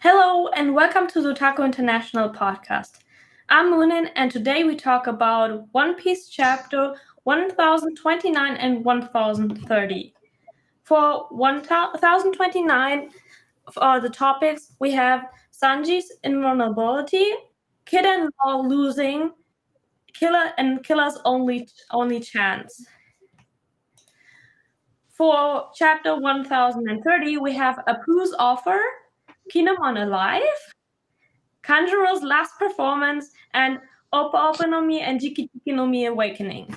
Hello and welcome to the Otaku International podcast. I'm Muninn and today we talk about One Piece chapter 1029 and 1030. For 1029, for the topics, we have Sanji's invulnerability, Kid and Law losing, Killer's only chance. For chapter 1030, we have Apu's offer, Kinemon alive, Kanjuro's last performance, and Opa Opa no Mi and Jiki Jiki no Mi awakening.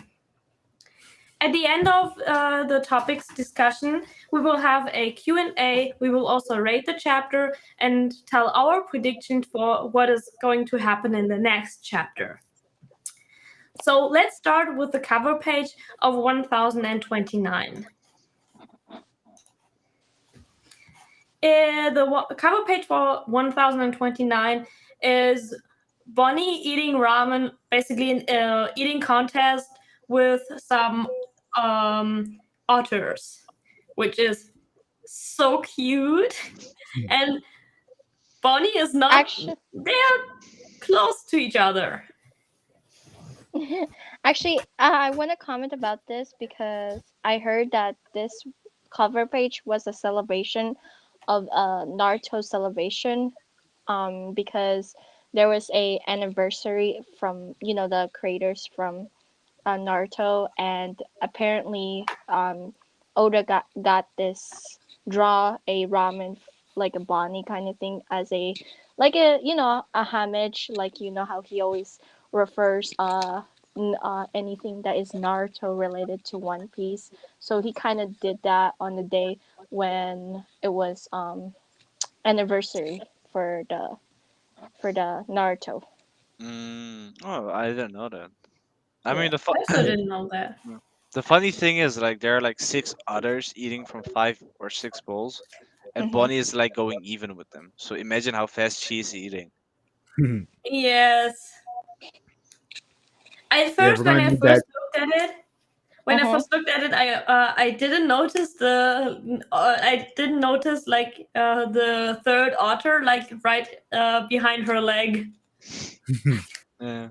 At the end of the topics discussion, we will have a Q&A. We will also rate the chapter and tell our prediction for what is going to happen in the next chapter. So let's start with the cover page of 1029. The cover page for 1029 is Bonnie eating ramen, basically an eating contest with some otters, which is so cute. And Bonnie is not. Actually, They're close to each other. actually, I want to comment about this because I heard that this cover page was a celebration of a Naruto celebration. Because there was a anniversary from the creators from Naruto, and apparently Oda got this draw a ramen like a Bonnie kind of thing as a a homage, like how he always refers anything that is Naruto related to One Piece. So he kind of did that on the day when it was anniversary for the Naruto. Oh, I didn't know that. I Yeah. mean, I also didn't know that. the funny thing is, like, there are like six others eating from five or six bowls, and Mhm. Bonnie is like going even with them. So imagine how fast she's eating. Yes. At Yeah, first, we're when gonna I need that. first looked at it, Uh-huh. I didn't notice I didn't notice the third otter like right behind her leg. Yeah.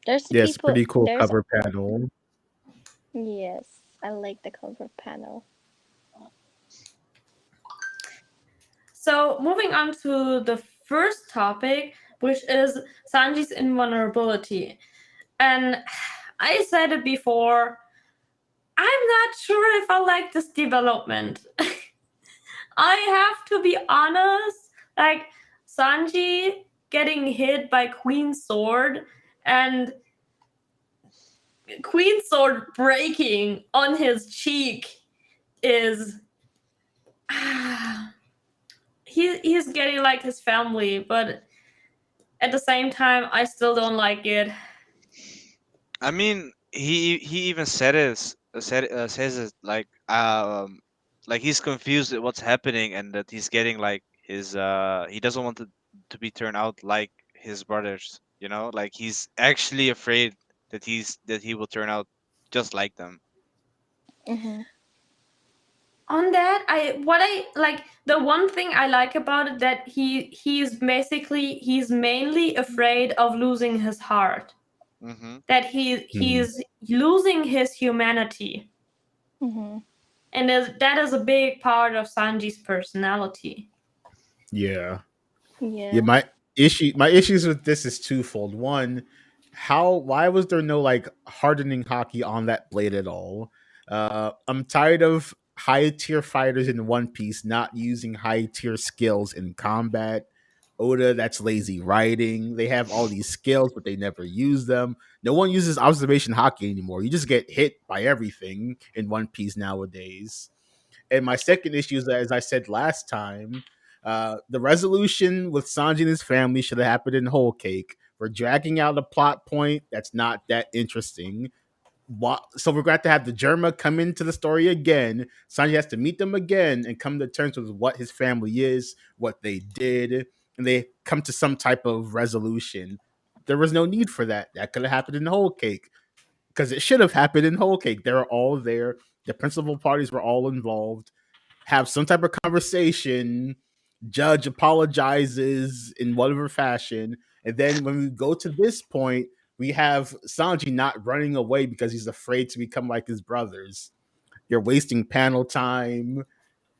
There's Yes, people. pretty cool There's cover panel. Yes, I like the cover panel. So moving on to the first topic, which is Sanji's invulnerability, and I said it before. I'm not sure if I like this development. I have to be honest, like Sanji getting hit by Queen's sword and Queen's sword breaking on his cheek is he's getting like his family, but at the same time I still don't like it. I mean, he even says it like he's confused at what's happening and that he's getting like his he doesn't want to be turned out like his brothers. You know, like he's actually afraid that he will turn out just like them. Mhm. On that, I like the one thing I like about it that he's mainly afraid of losing his heart. Mm-hmm. That Hmm. he's losing his humanity. Mhm. And that is a big part of Sanji's personality. Yeah, yeah. Yeah. My issues with this is twofold. One, why was there no like hardening hockey on that blade at all? I'm tired of high tier fighters in One Piece not using high tier skills in combat. Oda, that's lazy writing. They have all these skills, but they never use them. No one uses observation hockey anymore. You just get hit by everything in One Piece nowadays. And my second issue is, as I said last time, the resolution with Sanji and his family should have happened in Whole Cake. We're dragging out a plot point that's not that interesting. So we're going to have the Germa come into the story again. Sanji has to meet them again and come to terms with what his family is, what they did, and they come to some type of resolution. There was no need for that. That could have happened in Whole Cake because it should have happened in Whole Cake. They were all there. The principal parties were all involved. have some type of conversation. Judge apologizes in whatever fashion, and then when we go to this point, we have Sanji not running away because he's afraid to become like his brothers. You're wasting panel time.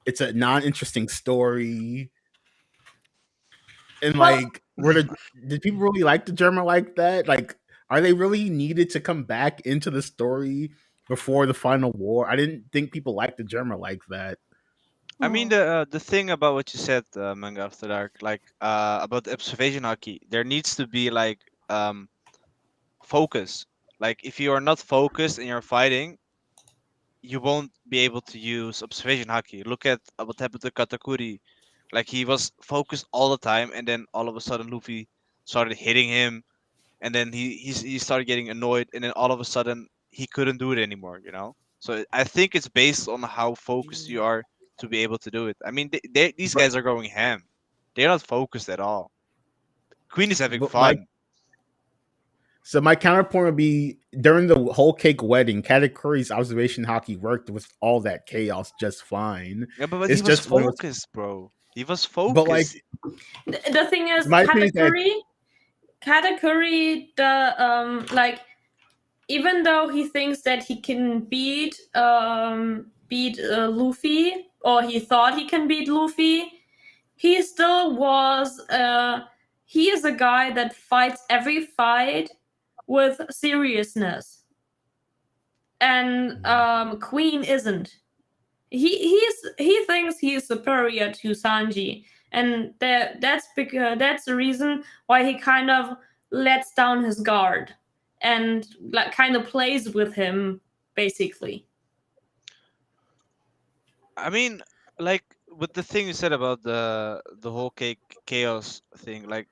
It's a non-interesting story. And Well, like, did people really like the German like that? Like, are they really needed to come back into the story before the final war? I didn't think people liked the German like that. I mean, Mm. the thing about what you said, Manga After Dark, like about the observation hockey, there needs to be like focus. Like if you are not focused and you're fighting, you won't be able to use observation hockey. Look at what happened to Katakuri. Like he was focused all the time, and then all of a sudden Luffy started hitting him, and then he started getting annoyed, and then all of a sudden he couldn't do it anymore. So I think it's based on how focused you are to be able to do it. I mean, these But, guys are going ham. They're not focused at all. Queen is having but my fun. so my counterpoint would be during the whole cake wedding, Katakuri's observation hockey worked with all that chaos just fine. Yeah, but he It's was just when it was, focused, bro. He was but like focused. the thing is, my opinion is that Katakuri, the like, even though he thinks that he can beat Luffy, or he thought he can beat Luffy, he still was. He is a guy that fights every fight with seriousness, and Queen isn't. He thinks he is superior to Sanji, and that's the reason why he kind of lets down his guard and like kind of plays with him basically. I mean, like with the thing you said about the whole cake chaos thing, like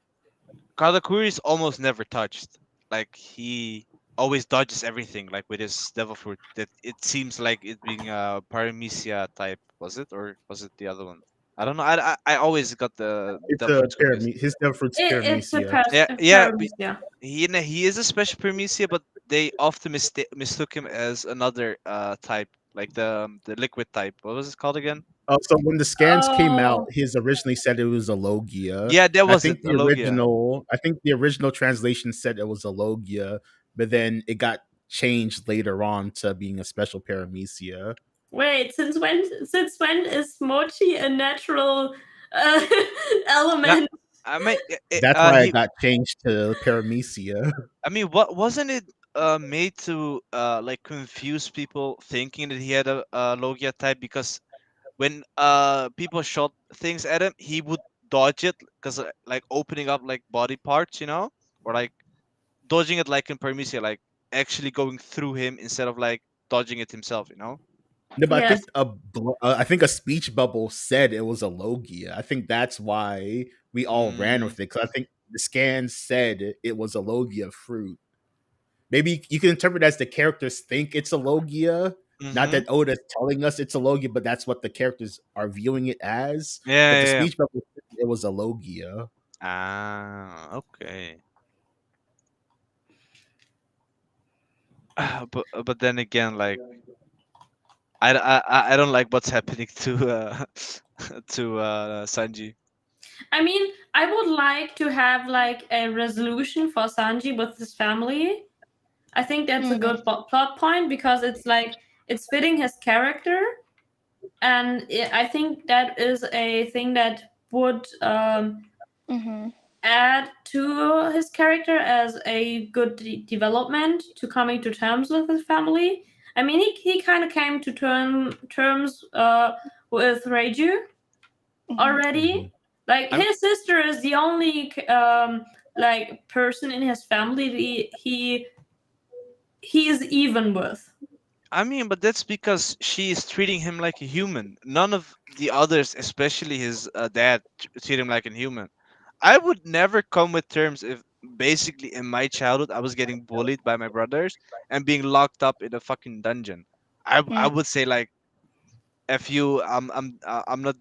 Katakuri is almost never touched. Like he always dodges everything, like with his devil fruit. That it seems like it being a paramecia type. Was it, or was it the other one? I don't know. I always got the it's devil a fruits confused. pyramid. His devil fruit's It's a paramecia. Yeah, yeah. paramecia. He is a special paramecia, but they often mistook him as another type, like the liquid type. What was it called again? So when the scans came out, Oh his originally said it was a Logia. Yeah, that was it, a Logia. I think the original translation said it was a Logia, but then it got changed later on to being a special paramecia. wait, since when is mochi a natural uh, No, element? I mean, That's why it got changed to paramecia. I mean, what wasn't it made to like confuse people thinking that he had a Logia type, because when people shot things at him, he would dodge it because like opening up like body parts, or like dodging it like in Parmesia, like actually going through him instead of like dodging it himself. No, but Yes. I think a speech bubble said it was a Logia. I think that's why we all ran with Mm, it because I think the scan said it was a Logia fruit. Maybe you can interpret it as the characters think it's a Logia. Not mm-hmm. that Oda's telling us it's a Logia, but that's what the characters are viewing it as. Yeah, But the yeah, yeah. speech bubble said it was a Logia. Ah, okay. But then again, like I don't like what's happening to to Sanji. I mean, I would like to have like a resolution for Sanji with his family. I think that's a Mm. good plot point because it's like it's fitting his character, and I think that is a thing that would Mhm. add to his character as a good development to coming to terms with his family. I mean, he kind of came to terms with Reiju Mhm. already. Like I'm his sister is the only like person in his family that he is even with. I mean, but that's because she is treating him like a human. None of the others, especially his dad, treat him like a human. I would never come with terms if basically in my childhood I was getting bullied by my brothers and being locked up in a fucking dungeon. I Mm. would say like, if you I'm not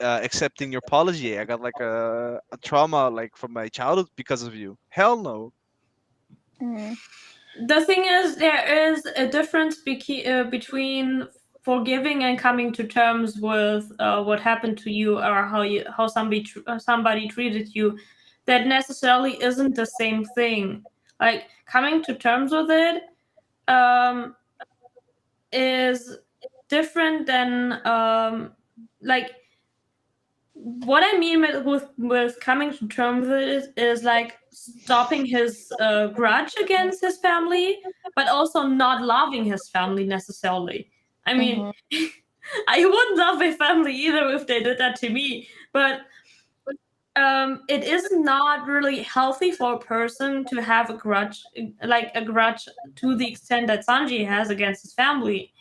accepting your apology. I got like a trauma like from my childhood because of you. Hell no. Mm. The thing is, there is a difference between forgiving and coming to terms with what happened to you, or how somebody treated you, that necessarily isn't the same thing. Like, coming to terms with it um, is different than like, what I mean with coming to terms with it is like stopping his grudge against his family, but also not loving his family necessarily. I mean, Mm-hmm. I wouldn't love my family either if they did that to me, but it is not really healthy for a person to have a grudge, like a grudge to the extent that Sanji has against his family.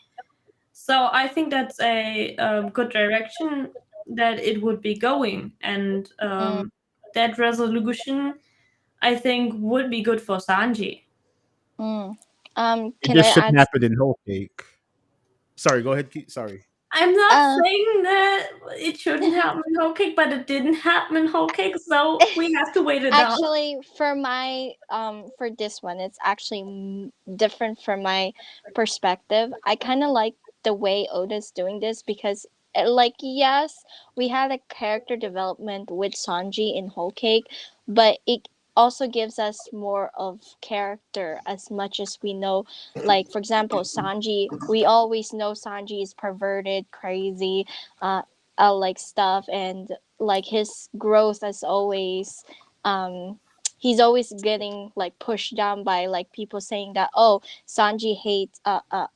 So I think that's a good direction that it would be going, and that resolution I think would be good for Sanji. Mm. It Can I just shouldn't add? happen in Whole Cake. Sorry, go ahead. Sorry. I'm not Uh, saying that it shouldn't happen in Whole Cake, but it didn't happen in Whole Cake, so we have to wait it out. Actually, for my for this one, it's actually different from my perspective. I kind of like the way Oda's doing this because, like, yes, we had a character development with Sanji in Whole Cake, but it also gives us more of character as much as we know. Like, for example, Sanji, we always know Sanji is perverted, crazy, uh, like stuff, and like his growth as always, um he's always getting like pushed down by like people saying that, oh, Sanji hates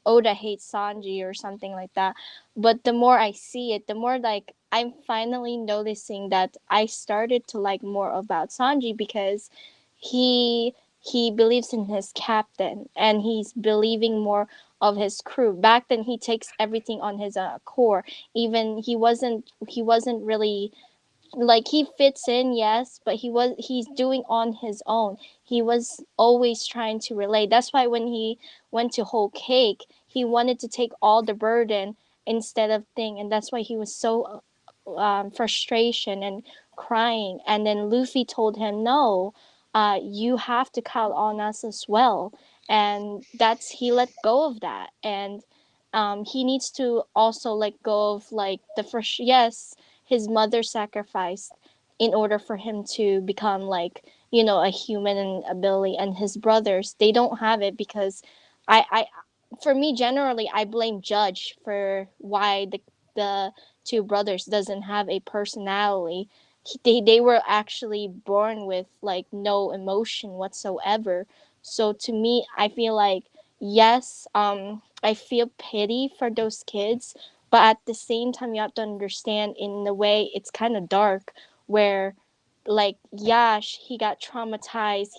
Oda hates Sanji or something like that. But the more I see it, the more like I'm finally noticing that I started to like more about Sanji because he believes in his captain and he's believing more of his crew. Back then he takes everything on his core. Even he wasn't really like, he fits in, yes, but he's doing on his own. He was always trying to relate. That's why when he went to Whole Cake, he wanted to take all the burden instead of thing, and that's why he was so frustration and crying. And then Luffy told him, no, you have to count on us as well. And that's, he let go of that. And he needs to also let go of like the first, yes, his mother sacrificed in order for him to become like, a human and ability. And his brothers, they don't have it because I for me, generally, I blame Judge for why the two brothers doesn't have a personality. They were actually born with like no emotion whatsoever. So to me, I feel like, yes, I feel pity for those kids, but at the same time you have to understand, in a way it's kind of dark, where like Yash, he got traumatized,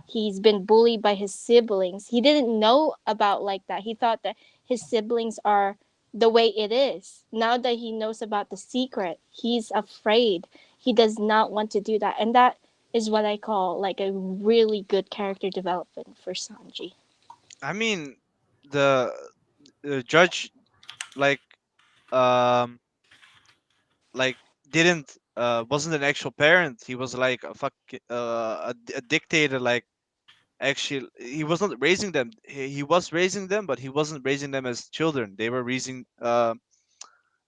he's been bullied by his siblings. He didn't know about like that. He thought that his siblings are the way it is. Now that he knows about the secret, he's afraid. He does not want to do that. And that is what I call like a really good character development for Sanji. I mean, the, judge, like, um like didn't wasn't an actual parent. He was like a a dictator. Like, actually, he was not raising them. He was raising them, but he wasn't raising them as children. They were raising. He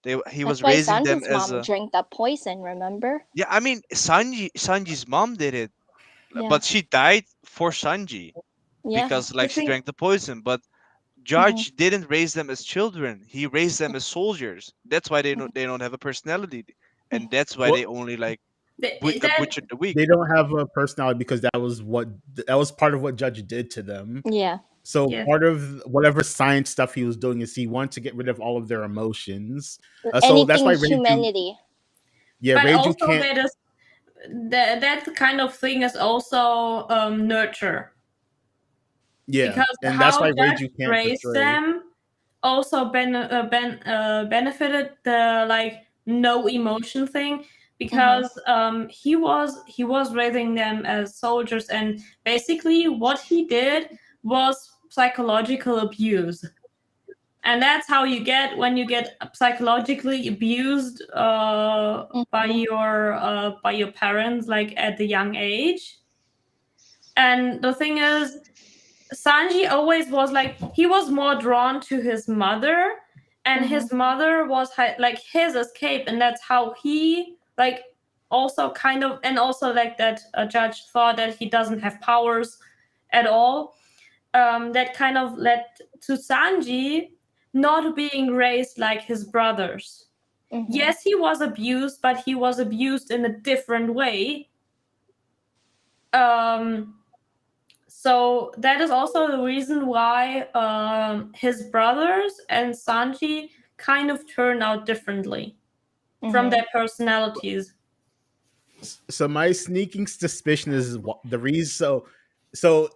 That's was why raising them Sanji's as mom a. drank that poison, remember? Yeah, I mean, Sanji's mom did it, Yeah. but she died for Sanji Yeah. because I like she think, drank the poison. But Mm-hmm. Judge didn't raise them as children. He raised them as soldiers. That's why they don't have a personality, and that's why Well, they only like that butchered the weak. they don't have a personality because that was part of what Judge did to them. Yeah. So yes, part of whatever science stuff he was doing is he wanted to get rid of all of their emotions. So that's Anything why Reiju, humanity. yeah, but Reiju also can't, that kind of thing is also nurture, yeah, because and that's how why Judge Reiju can't raised portray. them also benefited the like no emotion thing, Mm-hmm. because he was raising them as soldiers, and basically what he did was psychological abuse. And that's how you get when you get psychologically abused Mm-hmm. by your parents, like at the young age. And the thing is, Sanji always was like, he was more drawn to his mother, and his mother was like his escape, and that's how he like also kind of, and also like that judge thought that he doesn't have powers at all. That kind of led to Sanji not being raised like his brothers. Yes, he was abused, but he was abused in a different way. So that is also the reason why his brothers and Sanji kind of turn out differently from their personalities. So my sneaking suspicion is the reason. So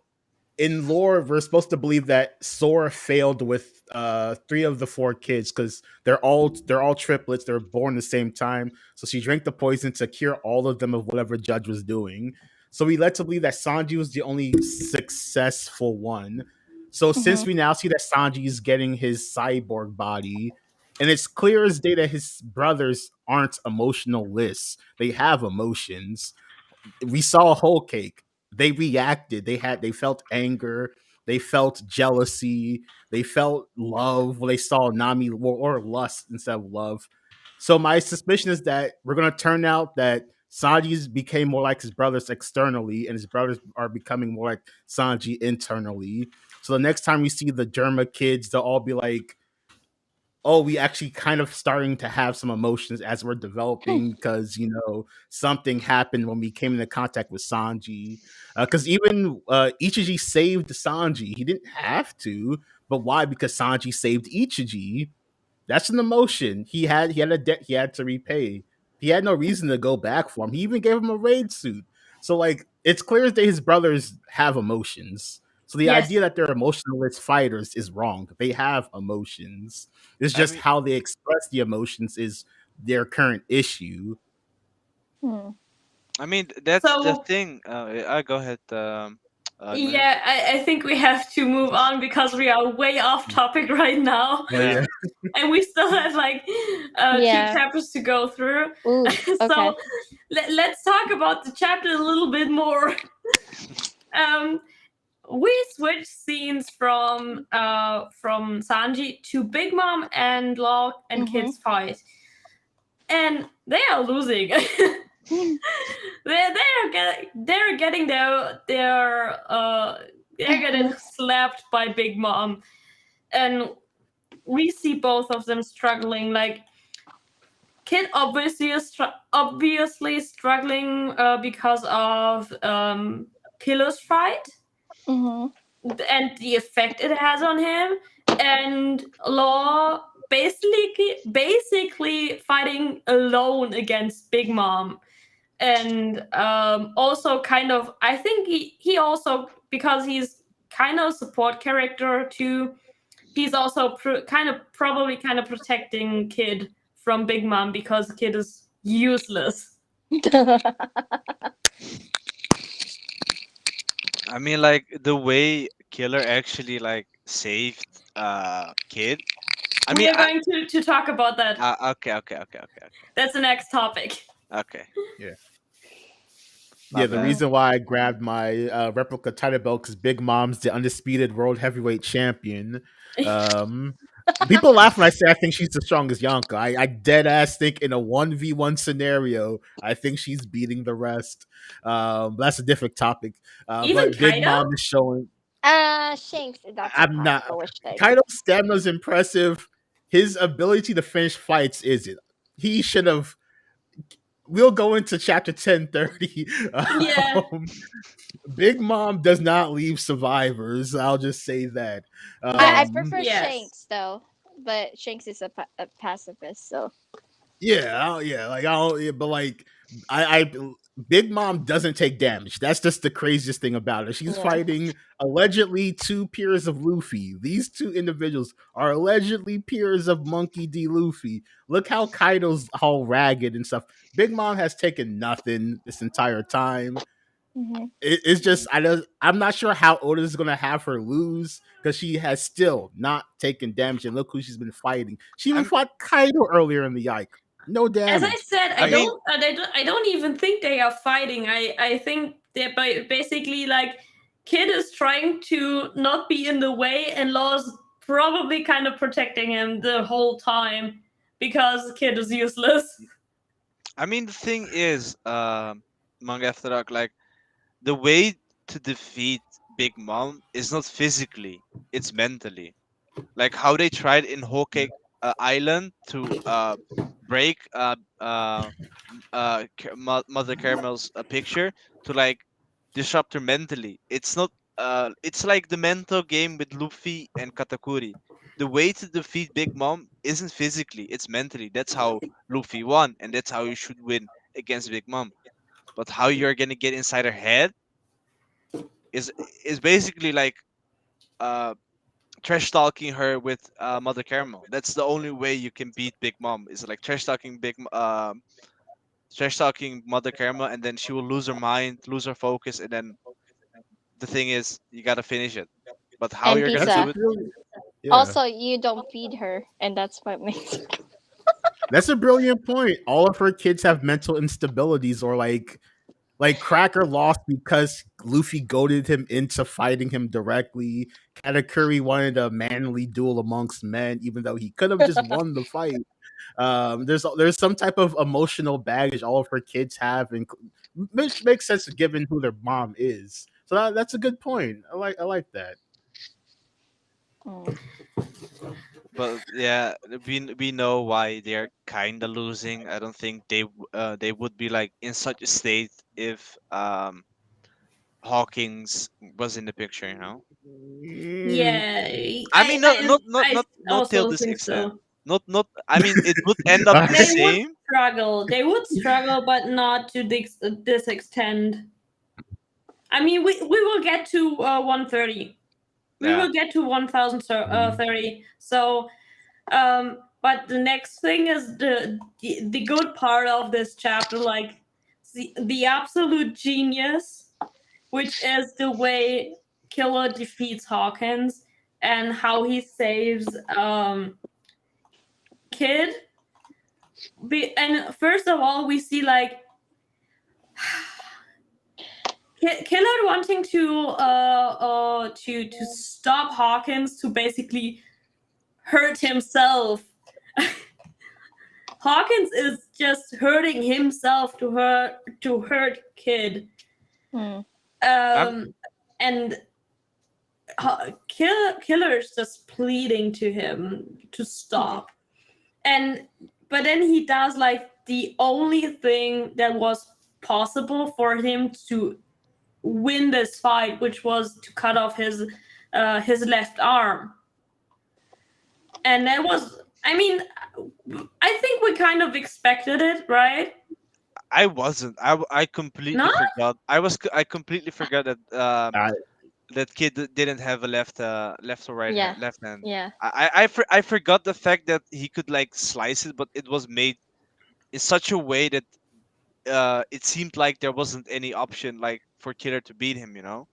in lore, we're supposed to believe that Sora failed with 3 of the 4 kids because they're all triplets. They're born the same time. So she drank the poison to cure all of them of whatever Judge was doing. So we led to believe that Sanji was the only successful one. So since we now see that Sanji is getting his cyborg body, and it's clear as day that his brothers aren't emotionless, they have emotions. We saw Whole Cake. They reacted. They felt anger. They felt jealousy. They felt love when they saw Nami, or lust instead of love. So my suspicion is that we're gonna turn out that Sanji's became more like his brothers externally, and his brothers are becoming more like Sanji internally. So the next time we see the Germa kids, they'll all be like, oh, we actually kind of starting to have some emotions as we're developing because something happened when we came into contact with Sanji. Because even Ichiji saved Sanji. He didn't have to, but why? Because Sanji saved Ichiji. That's an emotion. He had a debt he had to repay. He had no reason to go back for him. He even gave him a raid suit. So like it's clear as day his brothers have emotions. So the Yes. idea that they're emotionless fighters is wrong. They have emotions. It's I just mean, how they express the emotions is their current issue. that's the So thing. I go ahead. Muninn. yeah, I think we have to move on because we are way off topic right now. Oh yeah. And we still have like 2 chapters to go through. Ooh, So okay. let's talk about the chapter a little bit more. We switch scenes from Sanji to Big Mom and Law and Kid's fight, and they are losing. they're getting they're getting slapped by Big Mom, and we see both of them struggling. Like Kid obviously struggling because of Killer's fight and the effect it has on him, and Law basically fighting alone against Big Mom. And also kind of, I think he also, because he's kind of a support character too, he's also probably protecting Kid from Big Mom because Kid is useless. I mean, like the way Killer actually like saved Kid. I We mean, are going to talk about that. okay. That's the next topic. Okay. Yeah. My Yeah, the bad. reason why I grabbed my replica title belt because Big Mom's the undisputed world heavyweight champion. People laugh when I say I think she's the strongest Yonka. I dead ass think in a 1v1 scenario, I think she's beating the rest. That's a different topic. Even But Big Kaido? Mom is showing. Shanks, that's I'm not. impossible with Shanks. Kaido's stamina's impressive. His ability to finish fights isn't. He should have. We'll go into chapter 1030. Yeah. Big Mom does not leave survivors. I'll just say that. I prefer Yes. Shanks though, but Shanks is a pacifist, so but like, I Big Mom doesn't take damage. That's just the craziest thing about it. She's Yeah. fighting allegedly 2 peers of Luffy. These 2 individuals are allegedly peers of Monkey D. Luffy. Look how Kaido's all ragged and stuff. Big Mom has taken nothing this entire time. It's just I'm not sure how Oda is gonna have her lose because she has still not taken damage, and look who she's been fighting. She even fought Kaido earlier in the Yike. No damage. As I said, I don't even think they are fighting. I think they're basically like Kid is trying to not be in the way, and Law's probably kind of protecting him the whole time because Kid is useless. I mean, the thing is, Manga After Dark, like the way to defeat Big Mom is not physically; it's mentally. Like how they tried in Hawkeye Island to break Mother Caramel's picture to like disrupt her mentally. It's not. It's like the mental game with Luffy and Katakuri. The way to defeat Big Mom isn't physically; it's mentally. That's how Luffy won, and that's how you should win against Big Mom. But how you're gonna get inside her head is is basically like uh trash talking her with Mother Caramel. That's the only way you can beat Big Mom. Is like trash talking Mother Caramel, and then she will lose her mind, lose her focus, and then the thing is you gotta finish it. But how And you're gonna That's a do pizza. it? brilliant. Yeah, Also, you don't feed her, and that's what makes. that's a brilliant point. All of her kids have mental instabilities, or like Cracker lost because Luffy goaded him into fighting him directly. Katakuri wanted a manly duel amongst men, even though he could have just won the fight. There's some type of emotional baggage all of her kids have, and which makes sense given who their mom is. So that's a good point. I like that. Mm. But yeah, we know why they're kind of losing. I don't think they would be like in such a state if Hawkins was in the picture. You know. Mm, Yeah, I mean, I not till also this think extent. so. Not. I mean, it would end up the They would same. struggle. They would struggle, but not to this extent. I mean, we will get to 130. We Yeah. will get to 1030. So, but the next thing is the good part of this chapter, like the absolute genius, which is the way Killer defeats Hawkins and how he saves Kid. And first of all, we see like Killer wanting to stop Hawkins to basically hurt himself. Hawkins is just hurting himself to hurt Kid. Mm. I'm. And Killer's just pleading to him to stop. And but then he does like the only thing that was possible for him to win this fight, which was to cut off his left arm. And that was, I mean, I think we kind of expected it, right? I wasn't. I completely No? forgot. I completely forgot that I, that kid didn't have a left or right Yeah. hand, left hand. Yeah. I forgot the fact that he could like slice it, but it was made in such a way that it seemed like there wasn't any option like for Killer to beat him. You know.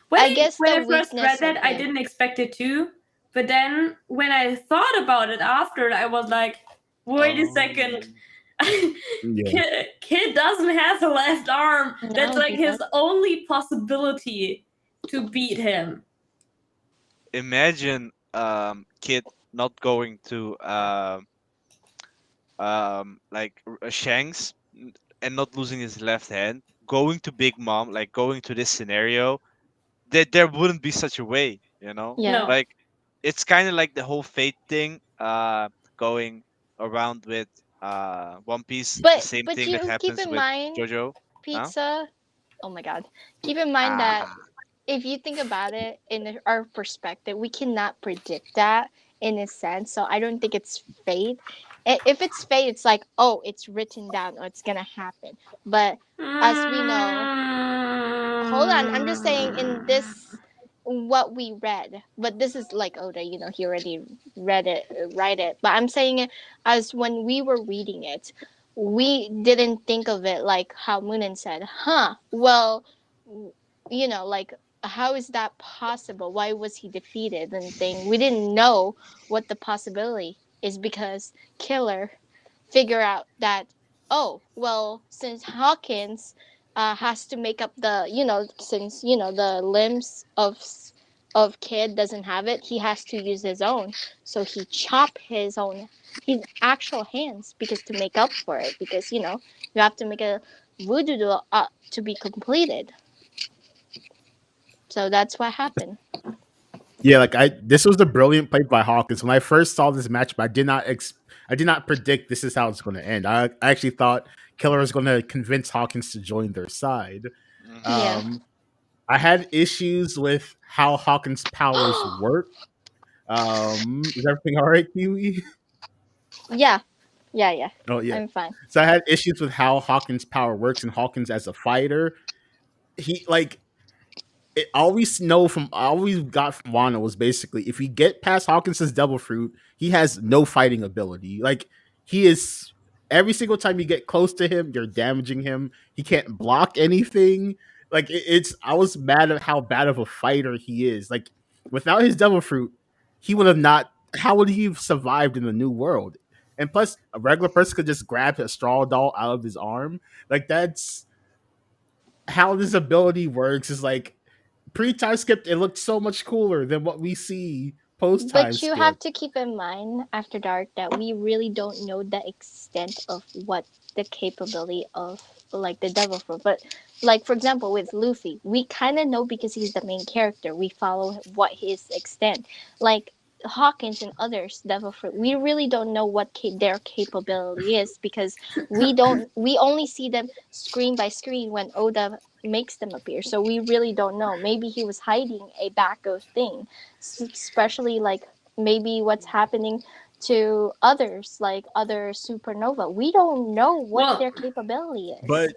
When I I guess when the I first read weakness of that, I it. didn't expect it to. But then when I thought about it after, I was like, wait a second. Um. yeah. Kid doesn't have a left arm. That's No, like he his doesn't. only possibility to beat him. Imagine kid not going to like Shanks and not losing his left hand, going to Big Mom, like going to this scenario, there wouldn't be such a way, you know? Yeah. No. Like it's kind of like the whole fate thing, going around with One Piece, the same But thing that you keep happens in with mind, JoJo. Huh? pizza. Oh my god. Keep in mind that Ah, if you think about it in our perspective, we cannot predict that in a sense. So I don't think it's fate. If it's fate, it's like, oh, it's written down or it's gonna happen. But as we know, hold on, I'm just saying in this what we read, but this is like Oda, he already read it, write it. But I'm saying it as when we were reading it, we didn't think of it like how Muninn said, huh? Well, like how is that possible? Why was he defeated and thing? We didn't know what the possibility is because Killer figure out that, oh well, since Hawkins has to make up the, since the limbs of of Kid doesn't have it, he has to use his own. So he chop his actual hands because to make up for it, because you have to make a voodoo doll to be completed. So that's what happened. Yeah, like this was the brilliant play by Hawkins. When I first saw this match, but I did not predict this is how it's going to end. I actually thought Killer was going to convince Hawkins to join their side. Mhm. Yeah. I had issues with how Hawkins' powers work. Is everything all right, Kiwi? Yeah. Yeah. Oh yeah. I'm fine. So I had issues with how Hawkins' power works, and Hawkins as a fighter, he like I always got from Wano was basically if you get past Hawkins's devil fruit, he has no fighting ability. Like he is every single time you get close to him, you're damaging him. He can't block anything. Like it's I was mad at how bad of a fighter he is. Like without his devil fruit, he would have not. How would he have survived in the new world? And plus, a regular person could just grab a straw doll out of his arm. Like that's how this ability works. Is like pre-time skip, it looked so much cooler than what we see post-time But you have skip. to keep in mind after dark that we really don't know the extent of what the capability of like the devil fruit. But like for example with Luffy, we kind of know because he's the main character. We follow what his extent. Like Hawkins and others devil fruit, we really don't know what their capability is because we only see them screen by screen when Oda makes them appear. So we really don't know. Maybe he was hiding a back of thing, especially like maybe what's happening to others like other supernova. We don't know what Well, their capability is. But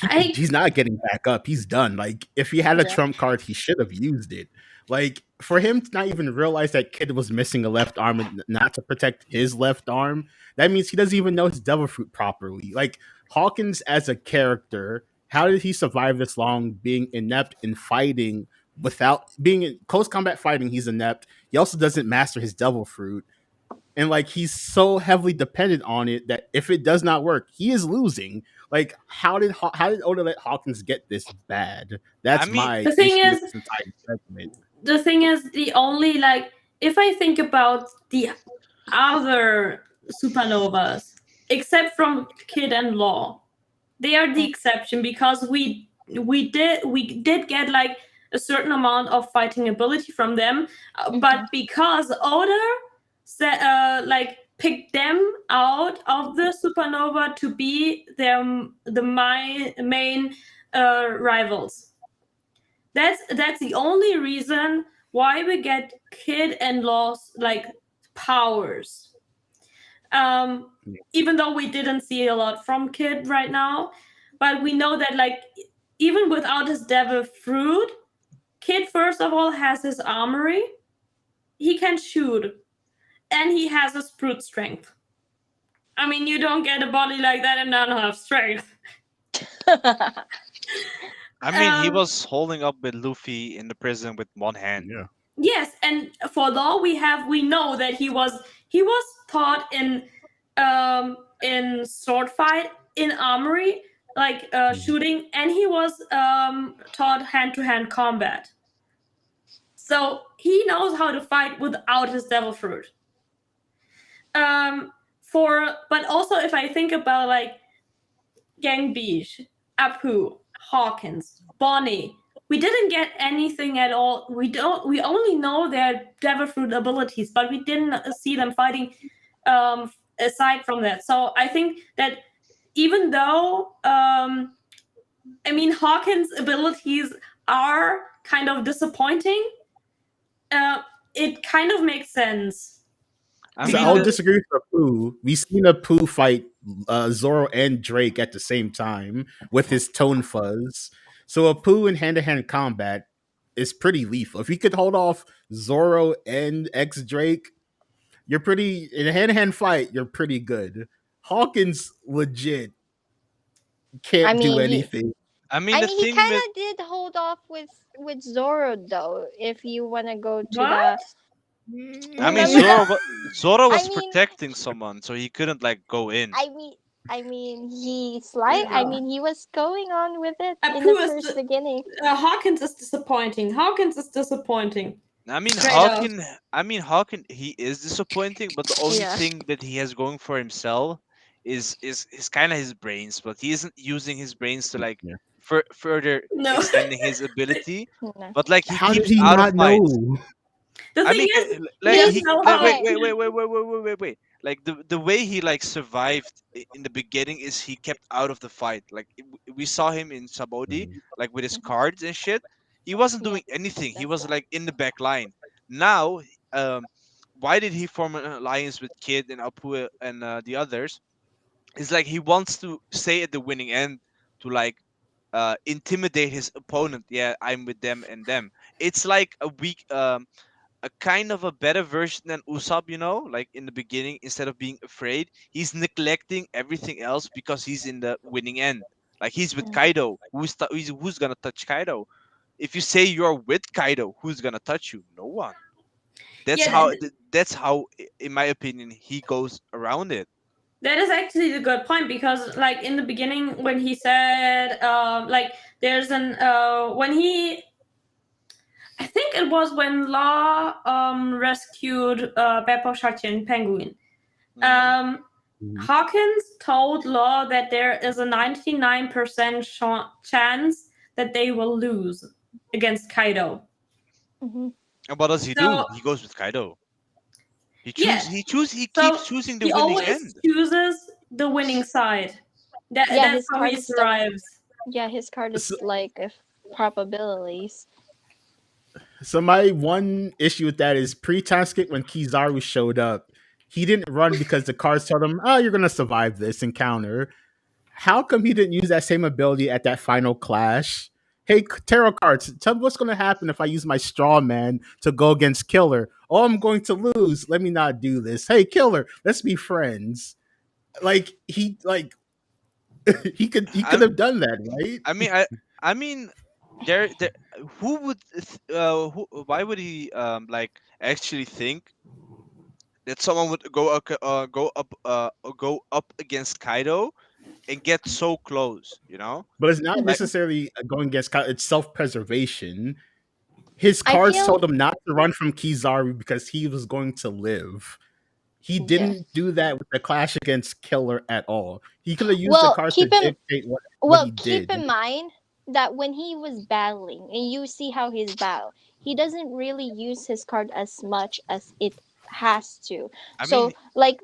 I he's not getting back up. He's done. Like if he had a Yeah. trump card, he should have used it. Like for him to not even realize that Kid was missing a left arm and not to protect his left arm, that means he doesn't even know his devil fruit properly. Like Hawkins as a character, how did he survive this long being inept in fighting without being in close combat fighting? He's inept. He also doesn't master his devil fruit. And like he's so heavily dependent on it that if it does not work, he is losing. Like how did Oda let Hawkins get this bad? I That's mean, my the thing issue with is this entire segment. the only like if I think about the other supernovas, except from Kid and Law, they are the exception because we did get like a certain amount of fighting ability from them, but because Oda said like picked them out of the supernova to be the main rivals. That's the only reason why we get Kid and Law's like powers. Even though we didn't see a lot from Kid right now, but we know that like even without his devil fruit, Kid first of all has his armory. He can shoot, and he has his brute strength. I mean, you don't get a body like that and not have strength. I mean, he Um, was holding up with Luffy in the prison with one hand. Yeah. Yes, and for Law we know that he was taught in sword fight, in armory, like shooting, and he was taught hand-to-hand combat. So he knows how to fight without his devil fruit. But also if I think about like Gang Beach, Apu, Hawkins, Bonnie, we didn't get anything at all. We only know their devil fruit abilities, but we didn't see them fighting aside from that. So I think that even though I mean Hawkins' abilities are kind of disappointing, it kind of makes sense. I So mean, I'll the, disagree with Apu. We've seen Apu fight Zoro and Drake at the same time with his tone fuzz. So Apu in hand-to-hand combat is pretty lethal. If he could hold off Zoro and X Drake, you're pretty in a hand-to-hand fight. You're pretty good. Hawkins legit I can't do mean, anything. the he thing kind with of did hold off with Zoro though. If you want to go to What? I mean, Remember Zoro I was mean- protecting someone, so he couldn't like go in. I mean, he slide. I Yeah. mean, he was going on with it in Apu the is first beginning. Hawkins is disappointing. Hawkins is disappointing. I mean, Straight up. Hawken, he is disappointing, but the only Yeah. thing that he has going for himself is kind of his brains, but he isn't using his brains to like Yeah. further No. extending his ability. No. But like he How did keeps he out of not fights. know? The I thing mean, is, he like doesn't He's he know like, how. okay. wait. Like the way he like survived in the beginning is he kept out of the fight. Like we saw him in Sabodi, Mm. like with his Mhm. cards and shit. He wasn't Yeah, doing anything. He that's was why. like in the back line. Now, um, why did he form an alliance with Kid and Apu and the others? It's like he wants to stay at the winning end to like intimidate his opponent. Yeah, I'm with them and them. It's like a kind of a better version than Usopp, like in the beginning, instead of being afraid, he's neglecting everything else because he's in the winning end. Like he's with Mm. Kaido. Who's gonna touch Kaido? If you say you're with Kaido, who's gonna touch you? No one. That's Yeah, how. That's how, in my opinion, he goes around it. that is actually a good point because, like in the beginning, when he said, like there's an when he, I think it was when Law rescued Beppo, Shachi, and Penguin. Hmm. Um, Mhm. Hawkins told Law that there is a 99% chance that they will lose against Kaido. Hmm. And what does he do? So He goes with Kaido. He choose. yeah, He choose. He keeps so choosing the he winning always end. chooses the winning side. Yeah, That's his how he card is the. survives. Yeah, his card So, is like if probabilities. so my one issue with that is pre-time skip when Kizaru showed up, he didn't run because the cards told him, "Oh, you're gonna survive this encounter." How come he didn't use that same ability at that final clash? Hey, tarot cards, tell me what's going to happen if I use my straw man to go against Killer. Oh, I'm going to lose. Let me not do this. Hey, Killer, let's be friends. Like he could I'm. have done that, right? I mean, I mean, there. Who would? Why would he like actually think that someone would go up against Kaido and get so close? But it's not Like necessarily going against it's self-preservation. His I cards feel told him not to run from Kizaru because he was going to live. He yes. didn't do that with the clash against Killer at all. He could have used the Well, cards to keep him. dictate what Well, he keep did. in mind that when he was battling, and you see how he's battle, he doesn't really use his card as much as it has to. I So, mean, like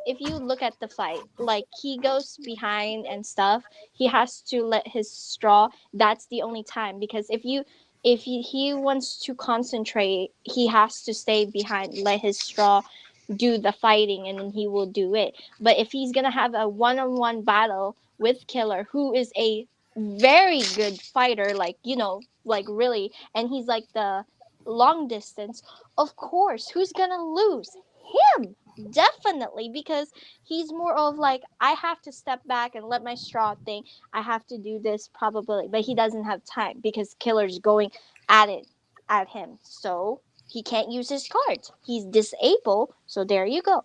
if you look at the fight, like he goes behind and stuff, he has to let his straw. That's the only time because if he wants to concentrate, he has to stay behind, let his straw do the fighting, and then he will do it. But if he's gonna have a one-on-one battle with Killer, who is a very good fighter, like like really, and he's like the long distance, of course, who's gonna lose? Him, definitely, because he's more of like, I have to step back and let my straw think, I have to do this probability, but he doesn't have time because Killer's going at it at him, so he can't use his cards. He's disabled, so there you go.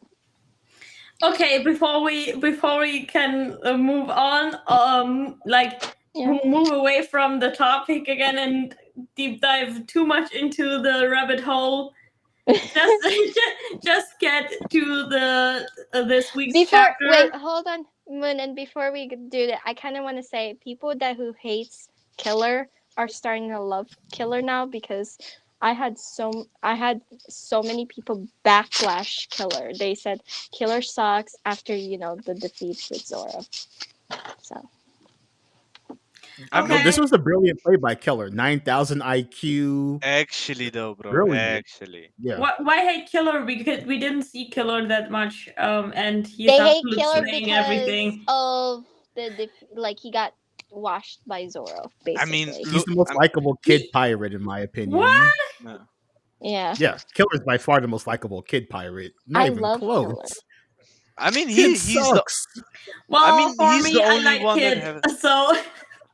Okay, before we can move on, like Yeah. move away from the topic again and deep dive too much into the rabbit hole. Just just get to the this week's Before, wait, chapter. hold on, Moon, and before we do that, I kind of want to say people that who hates Killer are starting to love Killer now because I had so many people backlash Killer. They said Killer sucks after the defeats with Zoro. So I No, mean, this Okay. was a brilliant play by Keller. 9,000 IQ. actually though, bro, Brilliant. actually, Yeah. Why hate Killer? Because we didn't see Killer that much, and he's they hate absolute Killer slaying because everything. of like he got washed by Zoro, I mean, basically. He's look, the most likable kid He pirate, in my what? opinion. no. Yeah, Yeah, Killer's by far the most likable kid pirate. Not I even love Killer. close. I mean, Kid he's the. sucks. I Well, mean, for he's the me, I only like one that Kid, have. so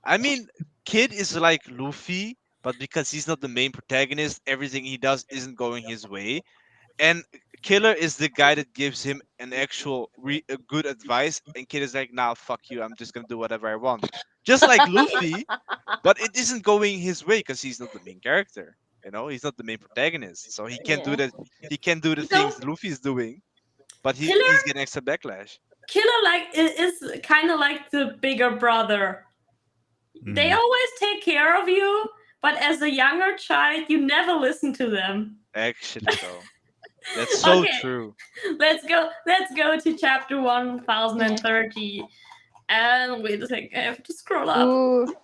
I mean, Kid is like Luffy, but because he's not the main protagonist, everything he does isn't going his way. And Killer is the guy that gives him an actual good advice, and Kid is like, "Nah, fuck you. I'm just gonna do whatever I want." Just like Luffy, but it isn't going his way because he's not the main character. You know, he's not the main protagonist, so he can't do Yeah. that. He can't do the So things Luffy's doing, but Killer he's getting extra backlash. Killer like is kind of like the bigger brother. They Mhm. always take care of you, but as a younger child, you never listen to them. Actually, though, that's so Okay, true. let's go. Let's go to chapter 1030. And wait a second, I have to scroll up. Ooh.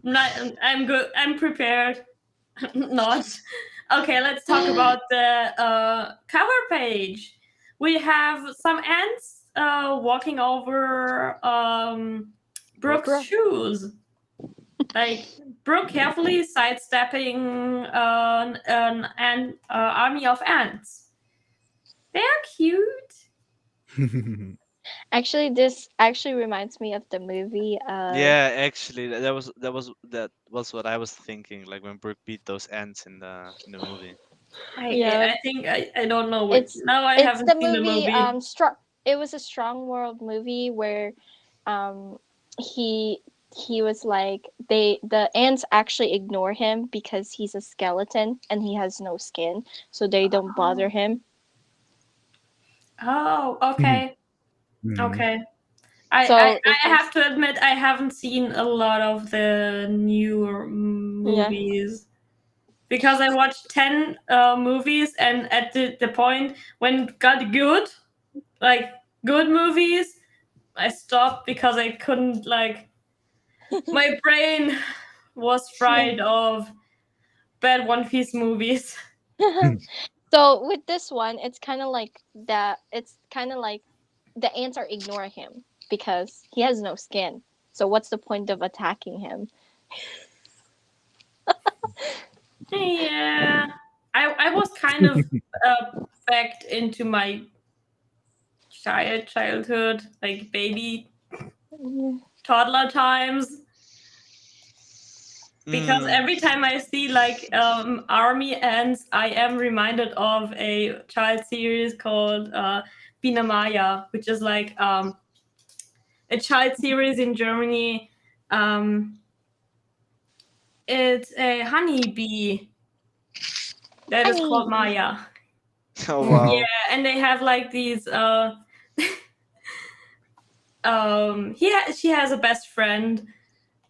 I'm good. I'm prepared. Not. Okay, let's talk about the cover page. We have some ants walking over Brooke's Brooke? shoes. Like Brooke carefully sidestepping an army of ants. They are cute. Actually, this actually reminds me of the movie. Yeah, actually, that was what I was thinking. Like when Brooke beat those ants in the movie. Yeah, I think I don't know what. it's Now I it's haven't the seen the movie. movie. It was a Strong World movie where, um, he was like the ants actually ignore him because he's a skeleton and he has no skin, so they don't bother him. Oh, okay. Mhm. Okay. I, I, So it I was have to admit I haven't seen a lot of the newer yeah. movies because I watched 10 movies, and at the point when it got good, like good movies, I stopped because I couldn't, like, my brain was fried of bad One Piece movies. So with this one, it's kind of like that. It's kind of like the ants are ignoring him because he has no skin. So what's the point of attacking him? Yeah. I was kind of backed into my childhood, like baby toddler times, because Mm. every time I see like army ants, I am reminded of a child series called Binamaya, which is like a child series in Germany. Um, it's a honeybee that is called Honey. Maya. Oh Yeah, wow. and they have like these she has a best friend,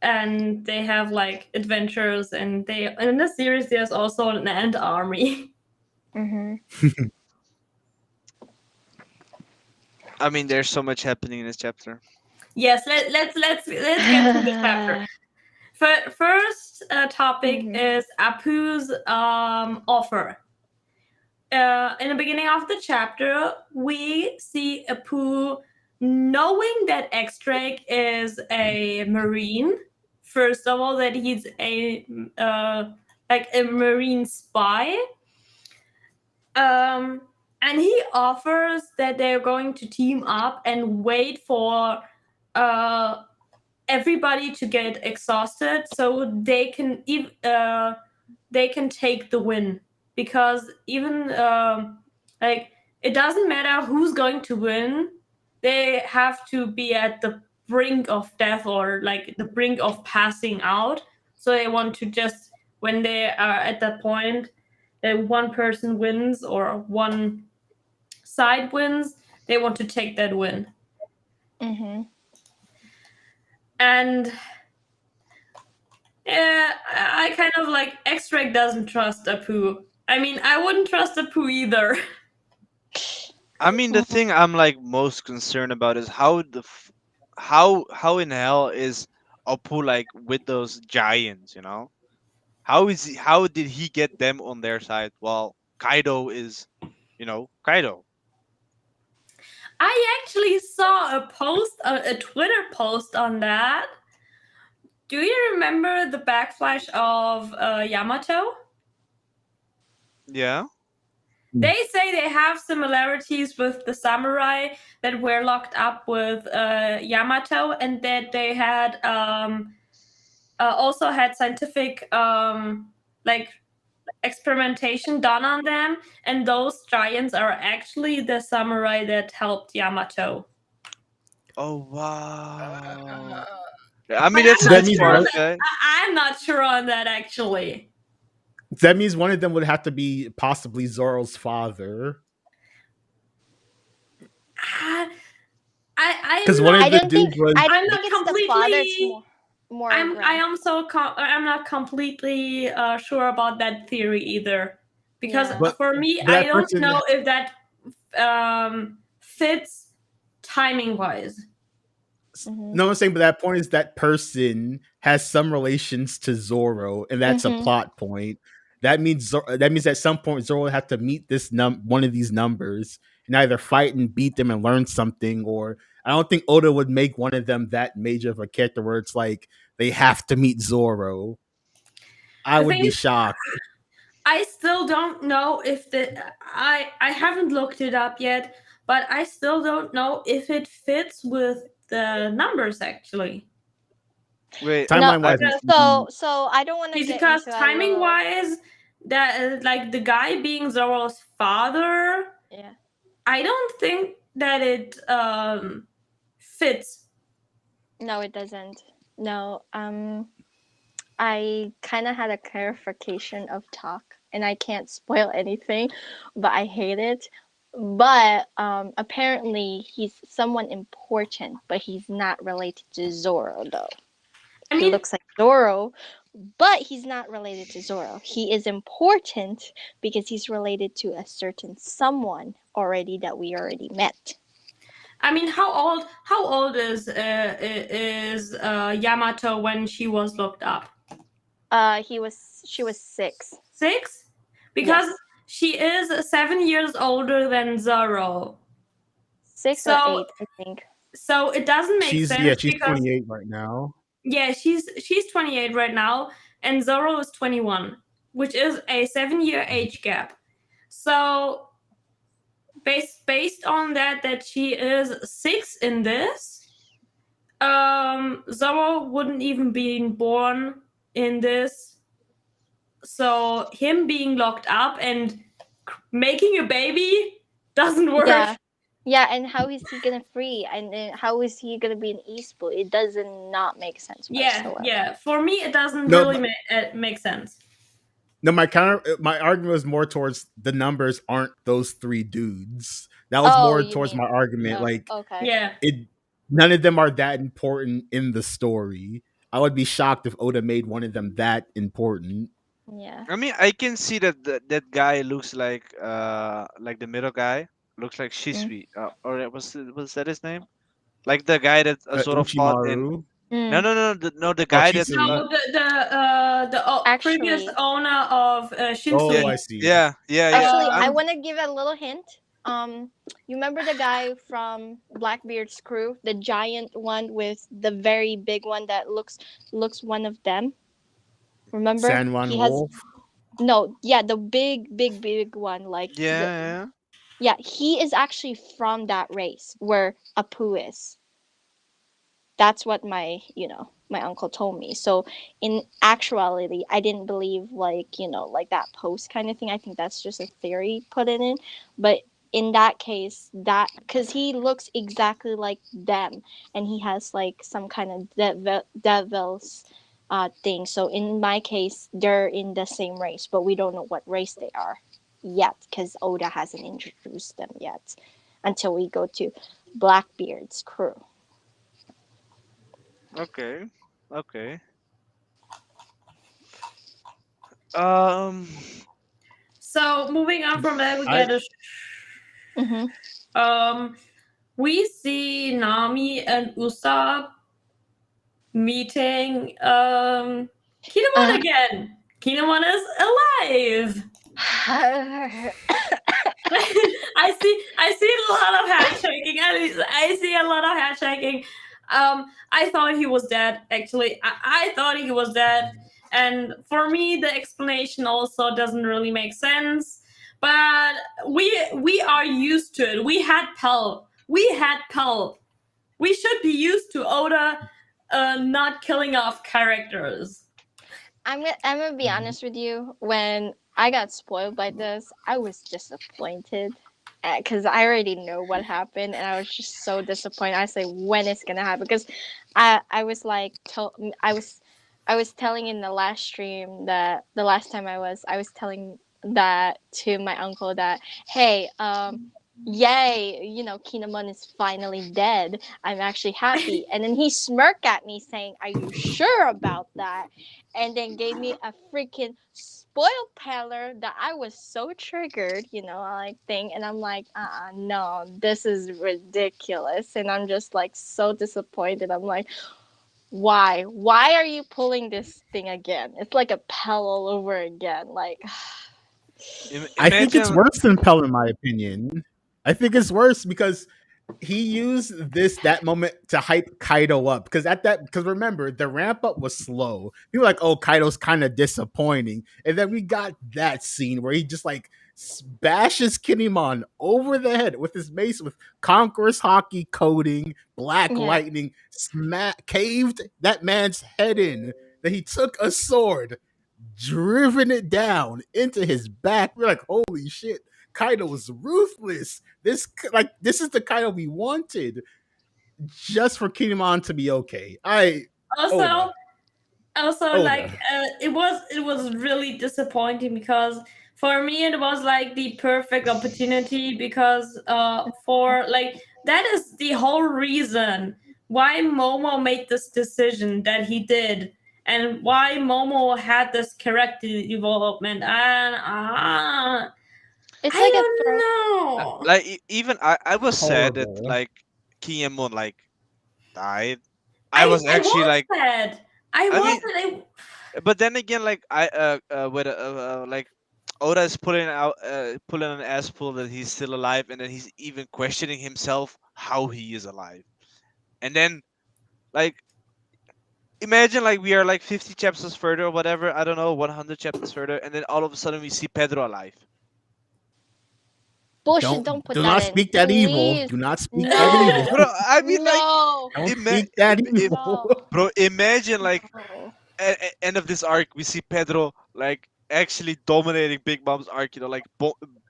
and they have like adventures, and they in the series there's also an ant army. Mm-hmm. I mean, there's so much happening in this chapter. Yes, let's get to the chapter. First topic Mhm. is Apu's offer. In the beginning of the chapter, we see Apu knowing that X-Drake is a marine. First of all, that he's a like a marine spy. And he offers that they're going to team up and wait for uh, everybody to get exhausted so they can take the win, because even like it doesn't matter who's going to win, they have to be at the brink of death or like the brink of passing out. So they want to just, when they are at that point that one person wins or one side wins, they want to take that win. Mhm. And yeah, I kind of like X-Drake doesn't trust Apu. I mean, I wouldn't trust Apu either. I mean, the thing I'm like most concerned about is how in hell is Apu like with those giants, you know? How did he get them on their side while Kaido is, Kaido? I actually saw a post, a Twitter post on that. Do you remember the backflash of Yamato? Yeah. They say they have similarities with the samurai that were locked up with Yamato, and that they had also had scientific like experimentation done on them, and those giants are actually the samurai that helped Yamato. Oh wow. I mean, But that's I'm a That not good means sure on part, one. that. okay. I'm not sure on that actually. That means one of them would have to be possibly Zoro's father, I, I'm because one not. of I the don't think dudes was. I I'm don't not think it's the father. It's completely. more I grand. am I'm not completely sure about that theory either, because Yeah. But for me, but I that don't person. know if that fits timing wise. Mhm. No, I'm saying, but that point is that person has some relations to Zoro, and that's a Mhm. plot point. That means at some point Zoro will have to meet this one of these numbers and either fight and beat them and learn something, or I don't think Oda would make one of them that major of a character where it's like they have to meet Zoro. I The would thing be is, shocked. I still don't know if I haven't looked it up yet, but I still don't know if it fits with the numbers actually. Wait, No. Timeline wise, Because So I don't want to get because into a timing little. wise, that like the guy being Zoro's father, Yeah. I don't think that it fits. No, it doesn't. No. I kind of had a clarification of talk, and I can't spoil anything, but I hate it. But apparently he's someone important, but he's not related to Zoro though. I He mean, looks like Zoro, but he's not related to Zoro. He is important because he's related to a certain someone already that we already met. how old is Yamato when she was looked up? She was 6. 6? Because Yes, she is 7 years older than Zoro. 6 or So 8, I think. so it doesn't make sense she's because 28 right now. yeah, she's 28 right now and Zoro is 21, which is a 7-year age gap. So based on that she is 6 in this, Zoro wouldn't even be born in this. So him being locked up and making a baby doesn't work. Yeah. Yeah, and how is he gonna free? And then how is he gonna be an e-school? It doesn't not make sense Yeah, whatsoever. yeah. For me, it doesn't No, really make sense. No, my argument was more towards the numbers aren't those three dudes. That was Oh, more you towards mean? my argument. Oh, Like okay. Yeah. it, none of them are that important in the story. I would be shocked if Oda made one of them that important. Yeah. I mean, I can see that that guy looks like the middle guy looks like Mm. Shisui, or was that his name? Like the guy that sort of fought in. Uchimaru, No, Mm. no, no, no, the oh guy that. Chisui. No, the previous Actually, owner of Yeah, Oh, Shinsui. I see. yeah. actually, I Um, want to give a little hint. You remember the guy from Blackbeard's crew, the giant one with the very big one that looks one of them. Remember? Sanwan He has Wolf. no, yeah, the big one, like Yeah, yeah, he is actually from that race where Apu is. That's what my uncle told me. So in actuality, I didn't believe like that post kind of thing. I think that's just a theory put in, but in that case, that because he looks exactly like them, and he has like some kind of devil's thing. So in my case, they're in the same race, but we don't know what race they are yet because Oda hasn't introduced them yet until we go to Blackbeard's crew. okay, okay. Um, so moving on from that, we I get a Mm-hmm. um we see Nami and Usopp meeting Kinemon Uh, again. Kinemon is alive. I see a lot of head shaking. I see a lot of head shaking. I thought he was dead. Actually, I thought he was dead, and for me, the explanation also doesn't really make sense. But we are used to it. We had Pell. We had Pell. We should be used to Oda not killing off characters. I'm gonna be honest with you. When I got spoiled by this, I was disappointed. because I already know what happened, and I was just so disappointed. I say when it's gonna happen because I was like I was telling in the last stream that the last time I was telling that to my uncle that hey yay, you know, Kinemon is finally dead. I'm actually happy. And then he smirked at me saying, "Are you sure about that?" And then gave me a freaking spoiled peller that I was so triggered, you know, like thing. And I'm like, no, this is ridiculous. And I'm just like so disappointed. I'm like, why? Why are you pulling this thing again? It's like a Pell all over again. Like, I think it's Imagine, worse than Pell, in my opinion. I think it's worse because he used that moment to hype Kaido up because remember the ramp up was slow. People were like, oh, Kaido's kind of disappointing, and then we got that scene where he just like bashes Kinemon over the head with his mace with Conqueror's Hockey coding, Black yeah. Lightning, caved that man's head in. Then he took a sword, driven it down into his back. We're like, holy shit, Kaido was ruthless. This is the Kaido we wanted, just for Kinemon to be okay. Oda, Also, like Oda. it was really disappointing because for me it was like the perfect opportunity because for like that is the whole reason why Momo made this decision that he did and why Momo had this character development and It's I like a don't throw. know. like even I was sad that Horrible. like Kinemon like died. I I was I actually was like, sad. I I mean, wasn't. but then again, like I with like Oda is pulling an ass pull that he's still alive, and then he's even questioning himself how he is alive. And then like imagine like we are like 50 chapters further or whatever, I don't know, 100 chapters further, and then all of a sudden we see Pedro alive. Bullshit, Don't don't put do that not in. speak that evil. Please. Do not speak that evil. No. Bro, I mean like No. Don't ima- speak that im- evil. No. bro, imagine like No. end of this arc we see Pedro like actually dominating Big Mom's arc, you know, like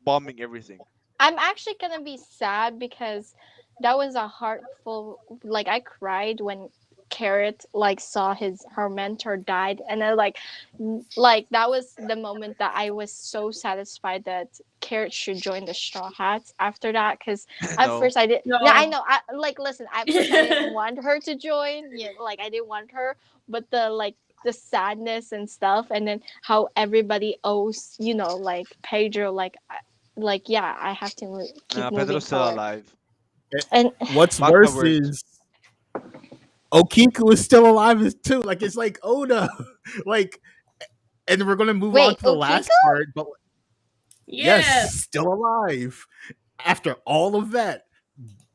bombing everything. I'm actually gonna be sad because that was a heartful. Like I cried when Carrot like saw her mentor died, and I like that was the moment that I was so satisfied that Carrot should join the Straw Hats after that. Because at No. first I did. Yeah, I No. know. I like listen. At first I didn't want her to join. Yeah, like I didn't want her, but the sadness and stuff, and then how everybody owes like Pedro like yeah, I have to keep Nah, moving Pedro's still forward. alive. And What's Mark my worse words. is Okiku is still alive too. Like it's like Oda, like, and we're gonna move on wait, to the Okiko? last part. But yes, Yes. still alive after all of that.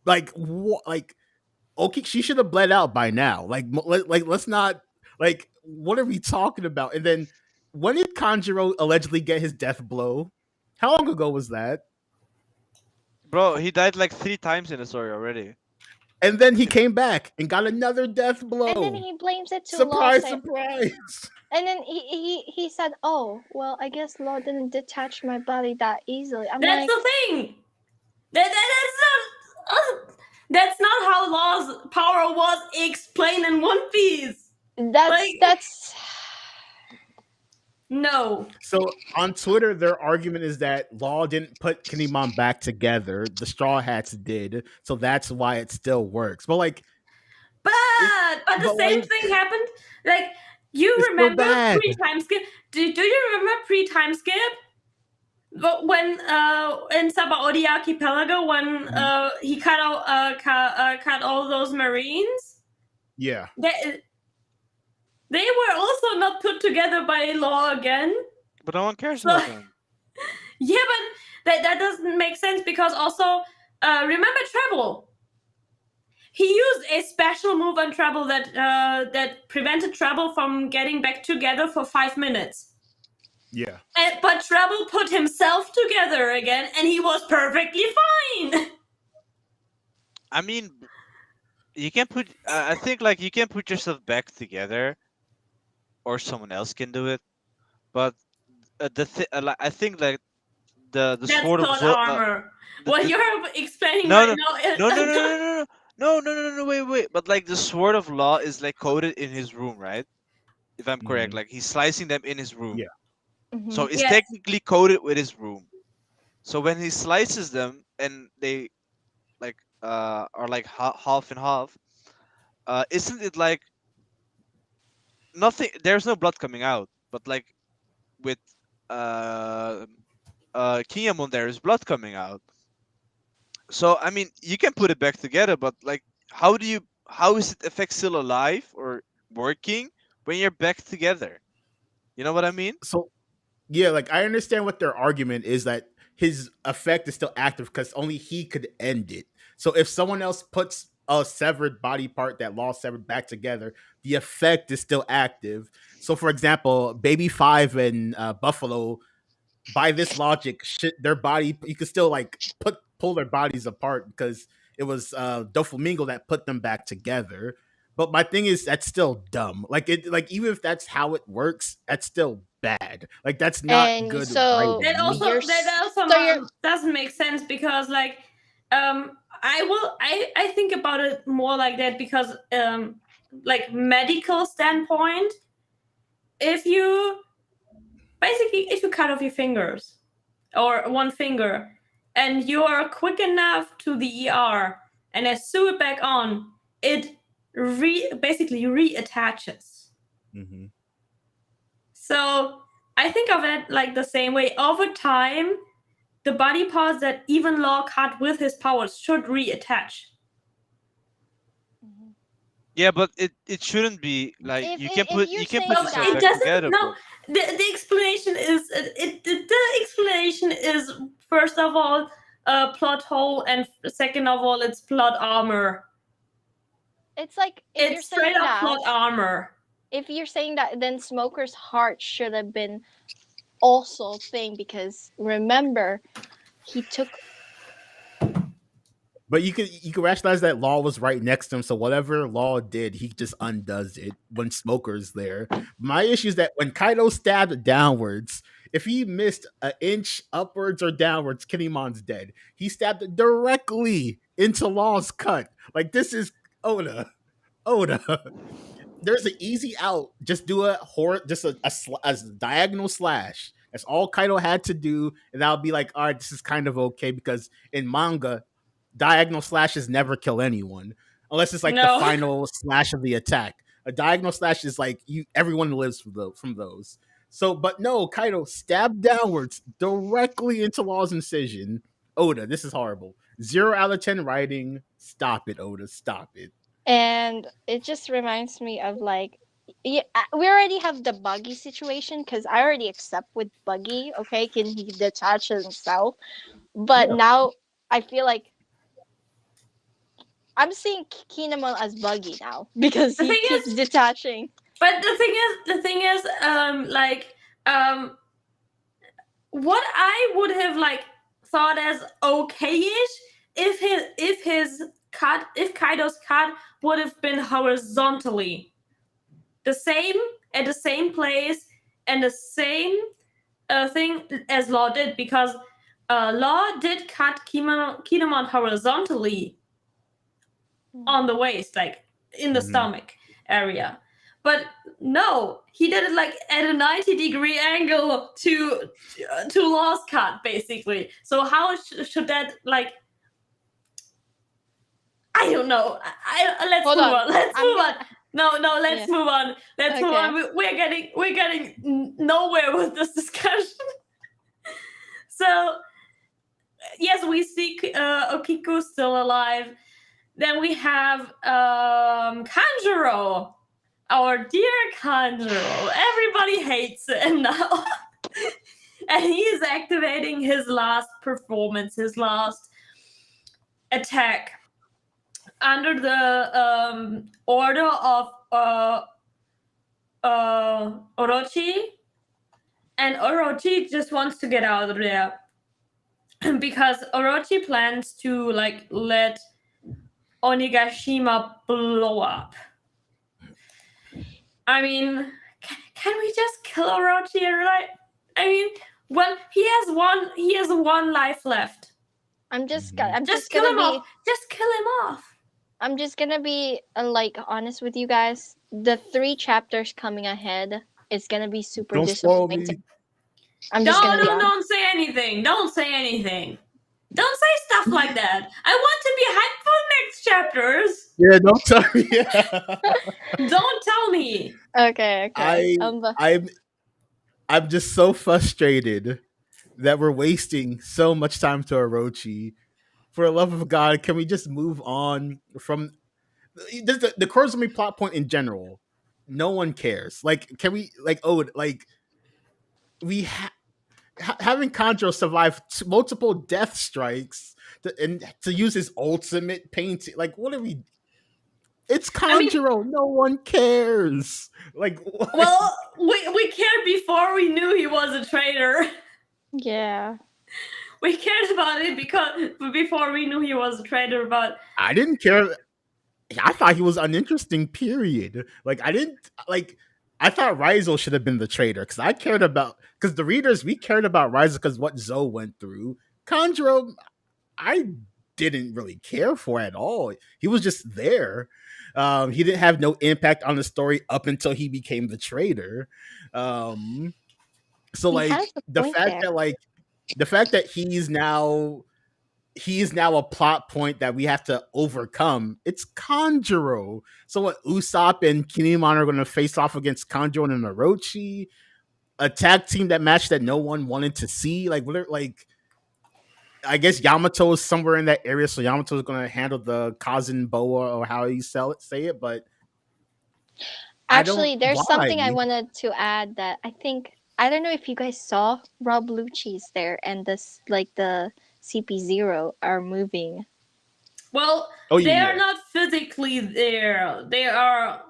Like what? Like okay, she should have bled out by now. Let's not like what are we talking about? And then when did Kanjiro allegedly get his death blow? How long ago was that? Bro, he died like 3 times in the story already. And then he came back and got another death And then blow. he blames it to Law, Surprise, say, surprise. and then he said, "Oh, well, I guess Law didn't detach my body that easily." I'm That's like, the thing. That's not how Law's power was explained in One Piece. Like that's no. So on Twitter, their argument is that Law didn't put Kinemon back together. The Straw Hats did, so that's why it still works. But like, But the but same like, thing happened. Like you it's still remember bad. pre-time skip? Do you remember pre-time skip? But when in Sabaody Archipelago when he cut all those marines, Yeah. they were also not put together by Law again. But no one cares So about them. yeah, but that doesn't make sense because also remember Treble. He used a special move on Treble that prevented Treble from getting back together for 5 minutes. Yeah. But Treble put himself together again, and he was perfectly fine. I mean, you can put. I think like you can put yourself back together, or someone else can do it. But I think like the That's sword of plot armor. What the, you're explaining no right no now is no no no no no no no no no wait, but like the sword of law is like coated in his room, right? If I'm correct, Mhm. like he's slicing them in his room, Yeah. Mm-hmm. so it's yes. technically coated with his room. So when he slices them and they like are like half and half, isn't it like nothing? There's no blood coming out, but like with uh Kinemon, there is blood coming out. So I mean, you can put it back together, but like, how do you? How is it effect still alive or working when you're back together? You know what I mean? So yeah, like I understand what their argument is, that his effect is still active because only he could end it. So if someone else puts a severed body part that lost severed back together, the effect is still active. So for example, Baby Five and Buffalo, by this logic, their body, you could still like pull their bodies apart because it was Doflamingo that put them back together. But my thing is, that's still dumb. Like it, like even if that's how it works, that's still bad. Like that's not And good so That writing. also you're that also so you're doesn't make sense because like I think about it more like that because like medical standpoint, if you if you cut off your fingers or one finger and you are quick enough to the ER and then sew it back on, it basically reattaches. Mm-hmm. So I think of it like the same way. Over time, the body parts that even Law cut with his powers should reattach. Yeah, but it shouldn't be like if you're you can put No, saying yourself it that, back doesn't. together, No, but the explanation is the explanation is first of all a plot hole, and second of all it's plot armor. it's like if you're It's straight saying up that, plot armor. if you're saying that, then Smoker's heart should have been also a thing because remember, he took. But you could rationalize that Law was right next to him, so whatever Law did, he just undoes it when Smoker's there. My issue is that when Kaido stabbed downwards, if he missed an inch upwards or downwards, Kinemon's dead. He stabbed it directly into Law's cut. Like this is Oda. Oda. There's an easy out. Just do a diagonal slash. That's all Kaido had to do, and that'll be like, all right, this is kind of okay because in manga, diagonal slashes never kill anyone unless it's like the No, final slash of the attack. A diagonal slash is like everyone lives from those. So, but no, Kaido stabbed downwards directly into Law's incision. Oda, this is horrible. 0 out of 10 writing. Stop it, Oda. Stop it. And it just reminds me of like, yeah, we already have the Buggy situation because I already accept with Buggy. Okay, can he detach himself? But Yeah. now I feel like I'm seeing Kinemon as Buggy now because the he thing keeps is, detaching. but the thing is, like, what I would have like thought as okayish if Kaido's cut would have been horizontally the same at the same place and the same thing as Law did because Law did cut Kinemon horizontally on the waist, like in the Mhm. stomach area. But no, he did it like at a 90-degree angle to Law's cut, basically. So how should that like? I don't know. Let's Hold move on, on. Let's I'm move on. gonna. No, let's Yeah. move on. Let's move Okay. on. We're getting nowhere with this discussion. So yes, we see Okiku still alive. Then we have Kanjuro, our dear Kanjuro. Everybody hates him now. And he is activating his last performance, his last attack under the order of Orochi. And Orochi just wants to get out of there. Because Orochi plans to like let Onigashima blow up. I mean, can we just kill Orochi, right? I mean, Well, he has one. He has one life left. I'm just Mhm. I'm Just just kill gonna him be off. Just kill him off. I'm just gonna be like honest with you guys. The 3 chapters coming ahead is gonna be super Don't spoil me. disappointing. I'm just gonna be honest. Don't say anything. Don't say anything. Don't say stuff like that. I want to be hyped for next chapters. Yeah, don't tell me. Yeah. Don't tell me. Okay. I I'm just so frustrated that we're wasting so much time to Orochi. For the love of God, can we just move on from the Kurozumi plot point in general? No one cares. Like, can we like we having Kanjo survive multiple death strikes and to use his ultimate painting? Like, what are we? It's I mean, Kanjuro. No one cares. Like, what? well, we cared before we knew he was a traitor. Yeah. We cared about it because before we knew he was a traitor. But I didn't care. I thought he was uninteresting. Period. Like, I didn't like. I thought Raizo should have been the traitor because I cared about because the readers we cared about Raizo because what Zoe went through. Kanjuro, I didn't really care for at all. He was just there. He didn't have no impact on the story up until he became the traitor. So He like has a point there. the fact that he is now a plot point that we have to overcome. It's Kanjuro. So what Usopp and Kinemon are going to face off against Kanjuro and Orochi, a tag team that match that no one wanted to see. Like what? Like I guess Yamato is somewhere in that area, so Yamato is going to handle the Kazan Boa or how you say it. But I don't. Actually, there's Why? something I wanted to add that I don't know if you guys saw Rob Lucci's there and this like the CP0 are moving. well, Oh they yeah, are not physically there. They are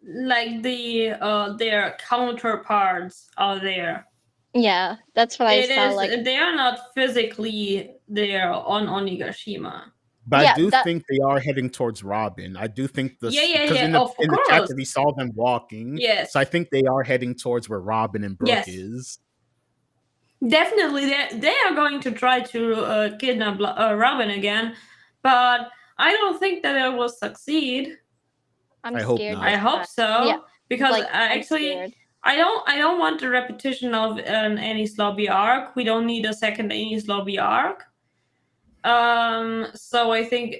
like their counterparts are there. Yeah, that's what I It saw. is. Like, They are not physically there on Onigashima. but I yeah, do that think they are heading towards Robin. I do think Yeah, this yeah, because yeah. Of in the course. chapter we saw them walking, Yes. so I think they are heading towards where Robin and Brooke Yes. is. Definitely, they are going to try to kidnap Robin again, but I don't think that it will succeed. I'm I hope scared. not. I this hope time. so. Yeah, Because like I'm actually, scared. I don't want the repetition of an Annie's Lobby arc. We don't need a second Annie's Lobby arc. So I think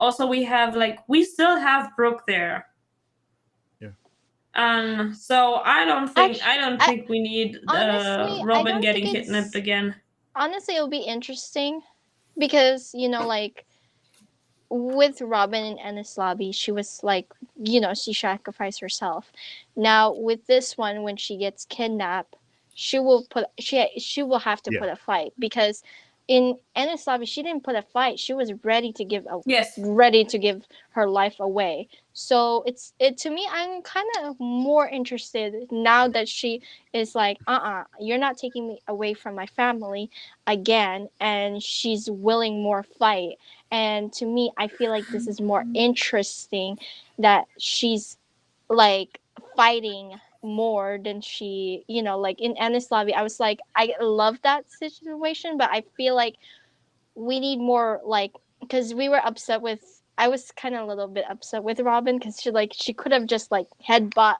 also we still have Brooke there. Yeah. So I don't Actually, think we need honestly, I Robin don't getting think kidnapped again. honestly it'll be interesting because like with Robin and Ennis Lobby, she was like she sacrificed herself. Now with this one, when she gets kidnapped, she will have to Yeah. put a fight because in Ennis Lobby she didn't put a fight. She was ready to give Yes. her life away. So it to me, I'm kind of more interested now that she is like, you're not taking me away from my family again, and she's willing more fight. And to me, I feel like this is more interesting that she's like fighting more than she, like in Ennis Lobby, I was like, I love that situation, but I feel like we need more, like, because we were upset with, I was kind of a little bit upset with Robin because she could have just like headbutt,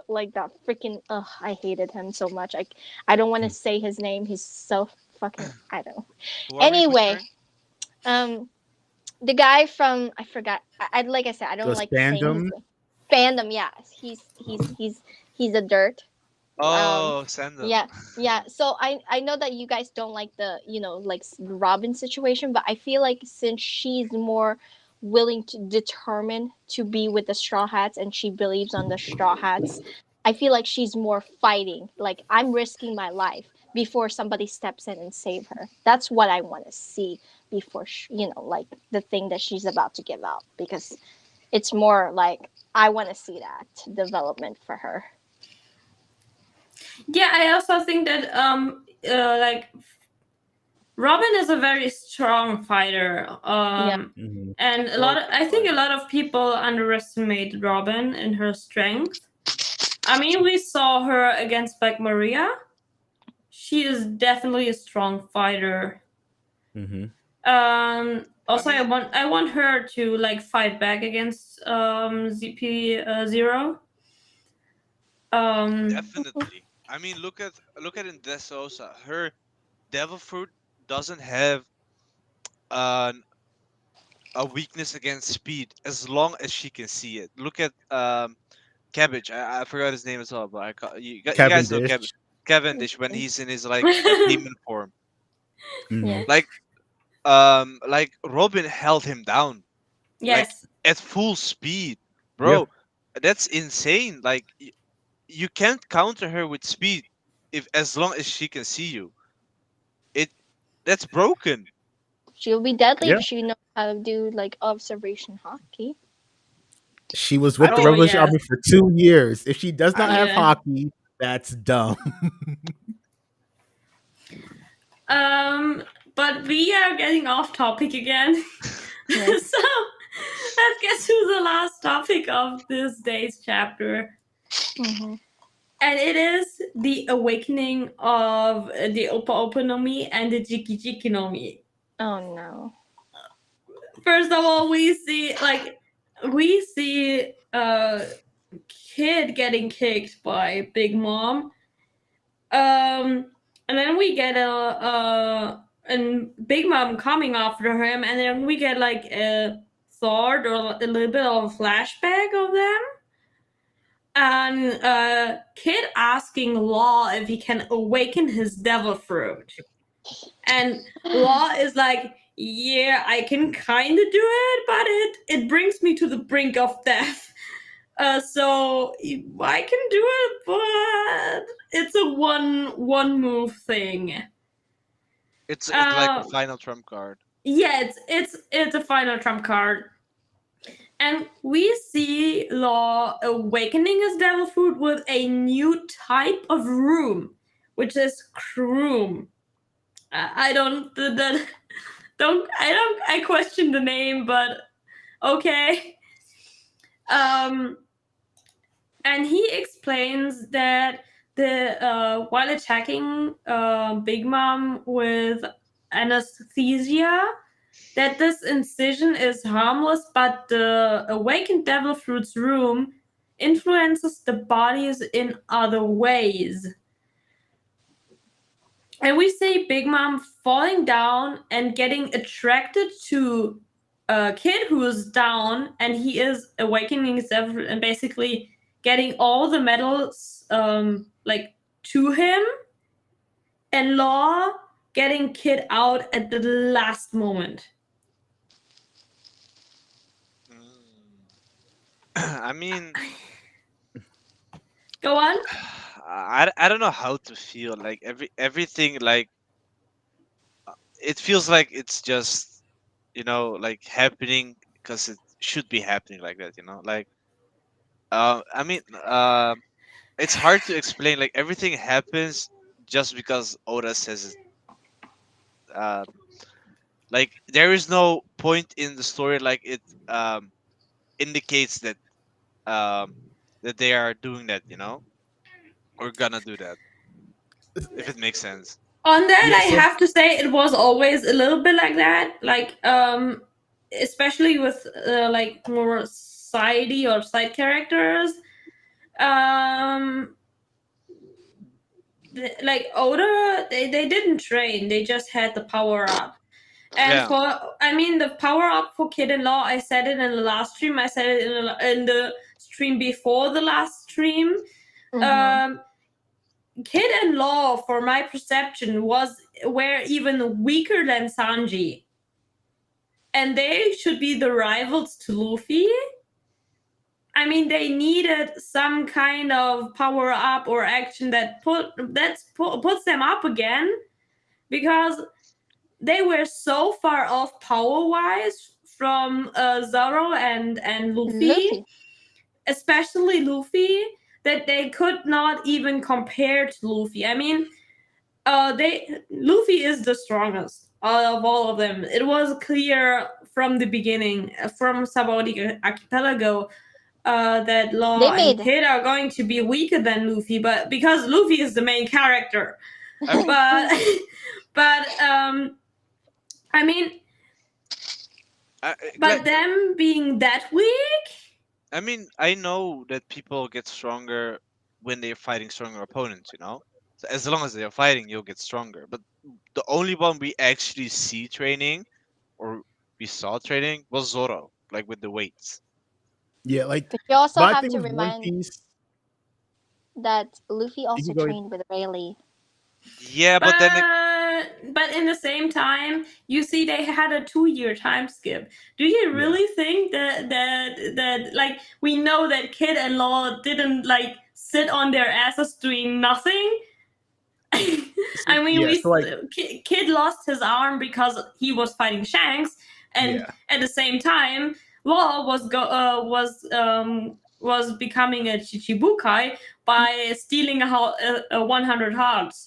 like that freaking, I hated him so much. I don't want to say his name. He's so fucking, I don't know. Who are we Anyway, portraying? the guy from, I forgot. Like I said, I don't The like saying his fandom. name. Fandom, yeah. He's a dirt. Oh, send them. Yeah. So I know that you guys don't like the like Robin situation, but I feel like since she's more willing to determine to be with the Straw Hats and she believes on the Straw Hats, I feel like she's more fighting. Like, I'm risking my life before somebody steps in and save her. That's what I want to see before like the thing that she's about to give out, because it's more like I want to see that development for her. Yeah, I also think that like Robin is a very strong fighter. Mhm. And I think a lot of people underestimate Robin and her strength. I mean, we saw her against Black Maria, she is definitely a strong fighter. Mm-hmm. Also, I mean, I want her to like fight back against ZP Zero. Um, definitely. I mean, look at in Dressrosa. Her devil fruit doesn't have an a weakness against speed as long as she can see it. Look at Cabbage. I forgot his name as well, but you guys know Cavendish. Cavendish when he's in his like demon form. Mm-hmm. Yes. Like Robin held him down like yes, at full speed, Yeah. bro. That's insane. Like you can't counter her with speed if as long as she can see you. It that's broken. She'll be deadly Yeah. if she knows how to do like observation hockey. She was I with the mean, oh Revolution yes, Army for 2 years. If she does I not have yeah. hockey, that's dumb. Um, but we are getting off topic again. Yes. So let's get to the last topic of this day's chapter. Mm-hmm. And it is the awakening of the Opa Opa no Mi and the Jiki Jiki no Mi. Oh no. First of all, we see Kid getting kicked by Big Mom. And then we get and Big Mom coming after him, and then we get like a thought or a little bit of a flashback of them. And Kid asking Law if he can awaken his devil fruit. And Law is like, yeah, I can kind of do it, but it brings me to the brink of death. So I can do it, but it's a one move thing. it's like a final trump card. Yeah, it's a final trump card. And we see Law awakening his devil fruit with a new type of room, which is Kroom. I don't I question the name, but okay. And he explains that the while attacking Big Mom with anesthesia, that this incision is harmless, but the awakened devil fruit's room influences the bodies in other ways. And we see Big Mom falling down and getting attracted to a kid who is down, and he is awakening himself and basically getting all the medals like to him, and Law getting Kid out at the last moment. I mean, Go on. I don't know how to feel. Like everything like it feels like it's just like happening because it should be happening like that. Like I mean it's hard to explain. Like everything happens just because Oda says it. Uh, like there is no point in the story like it indicates um that they are doing that, or gonna do that, if it makes sense. On that, Yeah. I So have to say it was always a little bit like that. Like especially with like more sidey or side characters. Um, like Oda, they didn't train; they just had the power up. And Yeah. for, I mean, the power up for Kid in Law, I said it in the last stream. I said it in the stream before the last stream. Mm-hmm. Kid and Law, for my perception, were even weaker than Sanji, and they should be the rivals to Luffy. I mean, they needed some kind of power up or action that puts them up again, because they were so far off power wise from Zoro and Luffy, Luffy. especially Luffy, that they could not even compare to Luffy. I mean, Luffy is the strongest of all of them. It was clear from the beginning, from Sabaody Archipelago, that They Law and made Kid are going to be weaker than Luffy, but because Luffy is the main character. I mean, but but I mean, like, but them being that weak. I mean, I know that people get stronger when they're fighting stronger opponents. So as long as they're fighting, you'll get stronger. But the only one we actually see training, or we saw training, was Zoro, like with the weights. Yeah, like But you also my have thing to with One remind Piece. that Luffy You also can go ahead. trained with Rayleigh. Yeah, but then But in the same time, you see they had a 2-year time skip. Do you Yeah. really think that like we know that Kid and Law didn't like sit on their asses doing nothing? I mean, Yeah. So like, Kid lost his arm because he was fighting Shanks, and yeah. at the same time, Law was becoming a Chichibukai by stealing 100 hearts.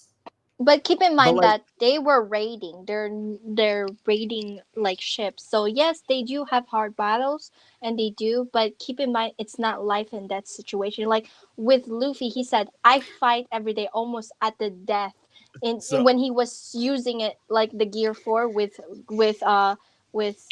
But keep in But mind like, that they were raiding. They're raiding like ships. So yes, they do have hard battles, and they do. But keep in mind, it's not life and death situation. Like with Luffy, he said, "I fight every day, almost at the death." In so when he was using it like the Gear 4 with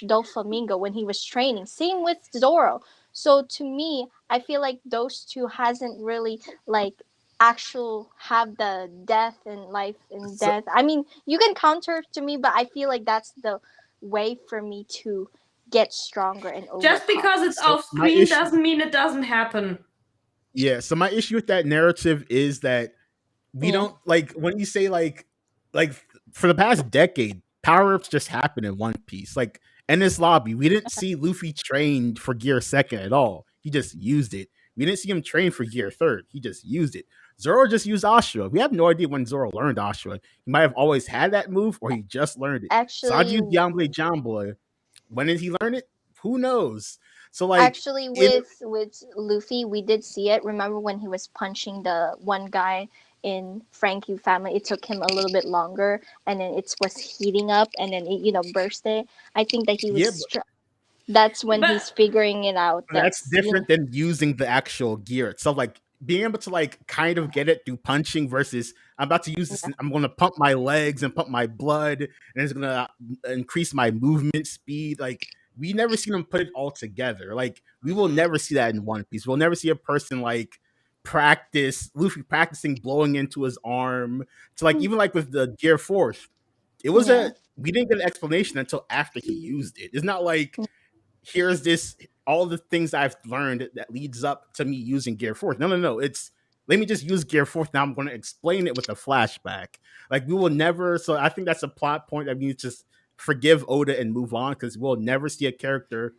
Doflamingo when he was training. Same with Zoro. So to me, I feel like those two hasn't really like actual have the death and life and so death. I mean, you can counter to me, but I feel like that's the way for me to get stronger and Just overcome. because it's so off my screen issue. doesn't mean it doesn't happen. Yeah. So my issue with that narrative is that we Yeah. don't like when you say like for the past decade, power ups just happen in One Piece. Like in this lobby, we didn't see Luffy trained for Gear Second at all. He just used it. We didn't see him train for Gear Third. He just used it. Zoro just used Ashura. We have no idea when Zoro learned Ashura. He might have always had that move, or he just learned it. Actually, Sanji Diamble John Boy. When did he learn it? Who knows? So like actually, in with Luffy, we did see it. Remember when he was punching the one guy in Frankie family? It took him a little bit longer, and then it was heating up, and then it burst it. I think that he was. yeah, That's when But he's figuring it out. that's That's different than using the actual gear itself. Like being able to like kind of get it through punching versus I'm about to use this. yeah, I'm going to pump my legs and pump my blood, and it's going to increase my movement speed. Like we never seen them put it all together. Like we will mhm. never see that in One Piece. We'll never see a person like practice Luffy practicing blowing into his arm to like even like with the Gear Force. It was yeah. a we didn't get an explanation until after he used it. It's not like here's this all the things I've learned that leads up to me using Gear Force. No, no, no. It's let me just use Gear Force. Now I'm going to explain it with a flashback. Like we will never. So I think that's a plot point that we need to just forgive Oda and move on because we'll never see a character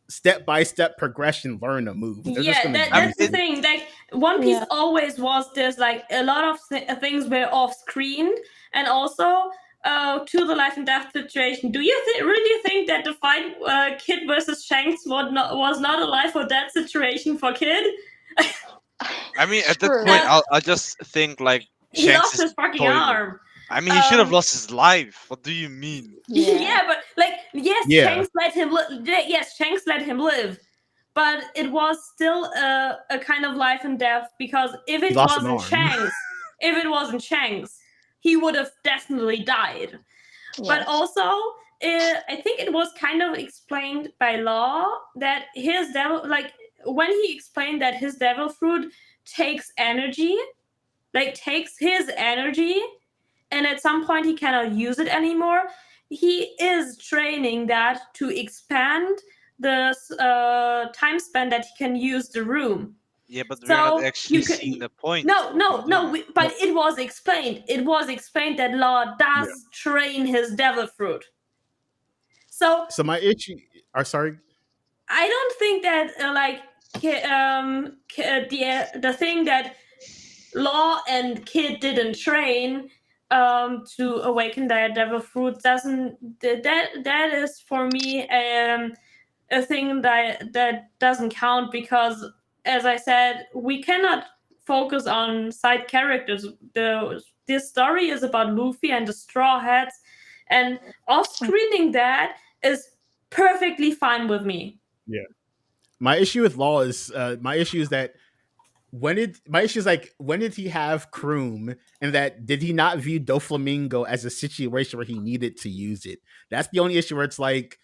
step by step progression learn a move. They're just yeah, going to I mean, use that's the it. it. thing. Like One Piece Yeah. always was this. Like a lot of things were off screen, and also to the life and death situation. Do you really think that the fight Kid versus Shanks was not a life or death situation for Kid? I mean, at that point, True. Uh, I'll just think like he Shanks lost is his fucking toilet. arm. I mean, he should have Um, lost his life. What do you mean? Yeah. yeah, but like yes, Yeah, Shanks let him live, but it was still a kind of life and death because he lost an arm. If it wasn't Shanks, he would have definitely died. But Yes. also, I think it was kind of explained by Law that his devil, like when he explained that his devil fruit takes energy, like takes his energy, and at some point he cannot use it anymore. He is training that to expand the time span that he can use the room. Yeah, but we are not So actually you seeing can the point. no What no he's no doing. we, but it was explained. It was explained that Law Yeah. does train his devil fruit. So So my issue. Are sorry. I don't think that the thing that Law and Kid didn't train to awaken their devil fruit doesn't that is for me a thing that doesn't count because as I said we cannot focus on side characters. This story is about Luffy and the Straw Hats, and off screening that is perfectly fine with me. Yeah. My issue with Law is my issue is that when did my issue is like when did he have Kroom, and that did he not view Doflamingo as a situation where he needed to use it? That's the only issue where it's like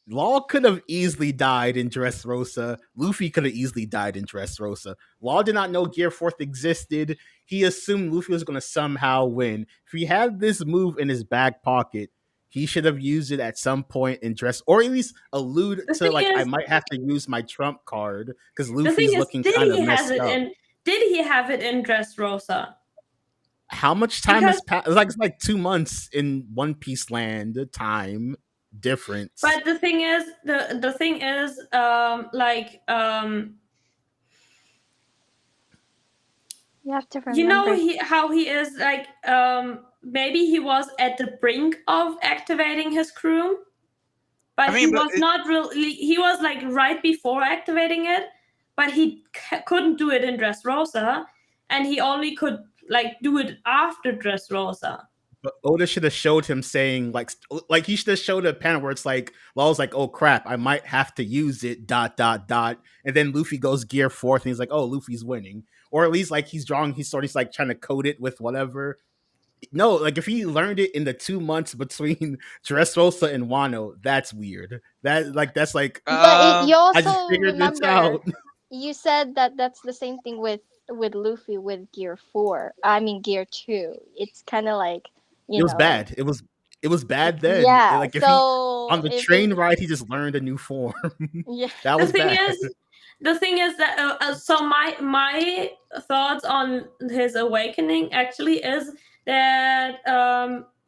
Law could have easily died in Dressrosa. Luffy could have easily died in Dressrosa. Law did not know Gear Fourth existed. He assumed Luffy was going to somehow win. If he had this move in his back pocket, he should have used it at some point in Dress, or at least allude The to thing like I is, might have to use my trump card because the thing Luffy's is, looking kind of messed up. did he have it in Dressrosa? How much time has Because passed? It's like 2 months in One Piece land time difference. but the thing is, You have to you know remember. how he is like maybe he was at the brink of activating his crew, but I he mean, but was not really. He was like right before activating it, but he couldn't do it in Dressrosa, and he only could like do it after Dressrosa. But Oda should have showed him saying like he should have showed a panel where it's like Law's like, oh crap, I might have to use it, dot dot dot, and then Luffy goes Gear Fourth and he's like, oh, Luffy's winning. Or at least like he's like trying to code it with whatever. No, like if he learned it in the 2 months between Dressrosa and Wano, that's weird. That's like But you I just also figured this remember out. you said that that's the same thing with Luffy with Gear 4. I mean Gear 2. It's kind of like, It was bad. It was bad then. yeah. Like if he So on the if train it, ride, he just learned a new form. yeah, That The was thing bad. is, that so my thoughts on his awakening actually is that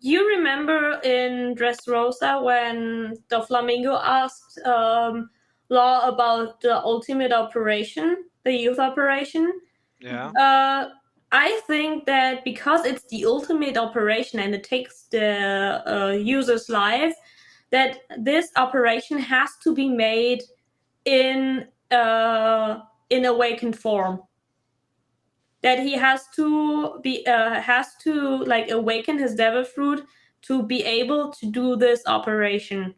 you remember in Dressrosa when the Flamingo asked Law about the ultimate operation, the youth operation. yeah. I think that because it's the ultimate operation and it takes the user's life, that this operation has to be made in awakened form. That he has to like awaken his devil fruit to be able to do this operation.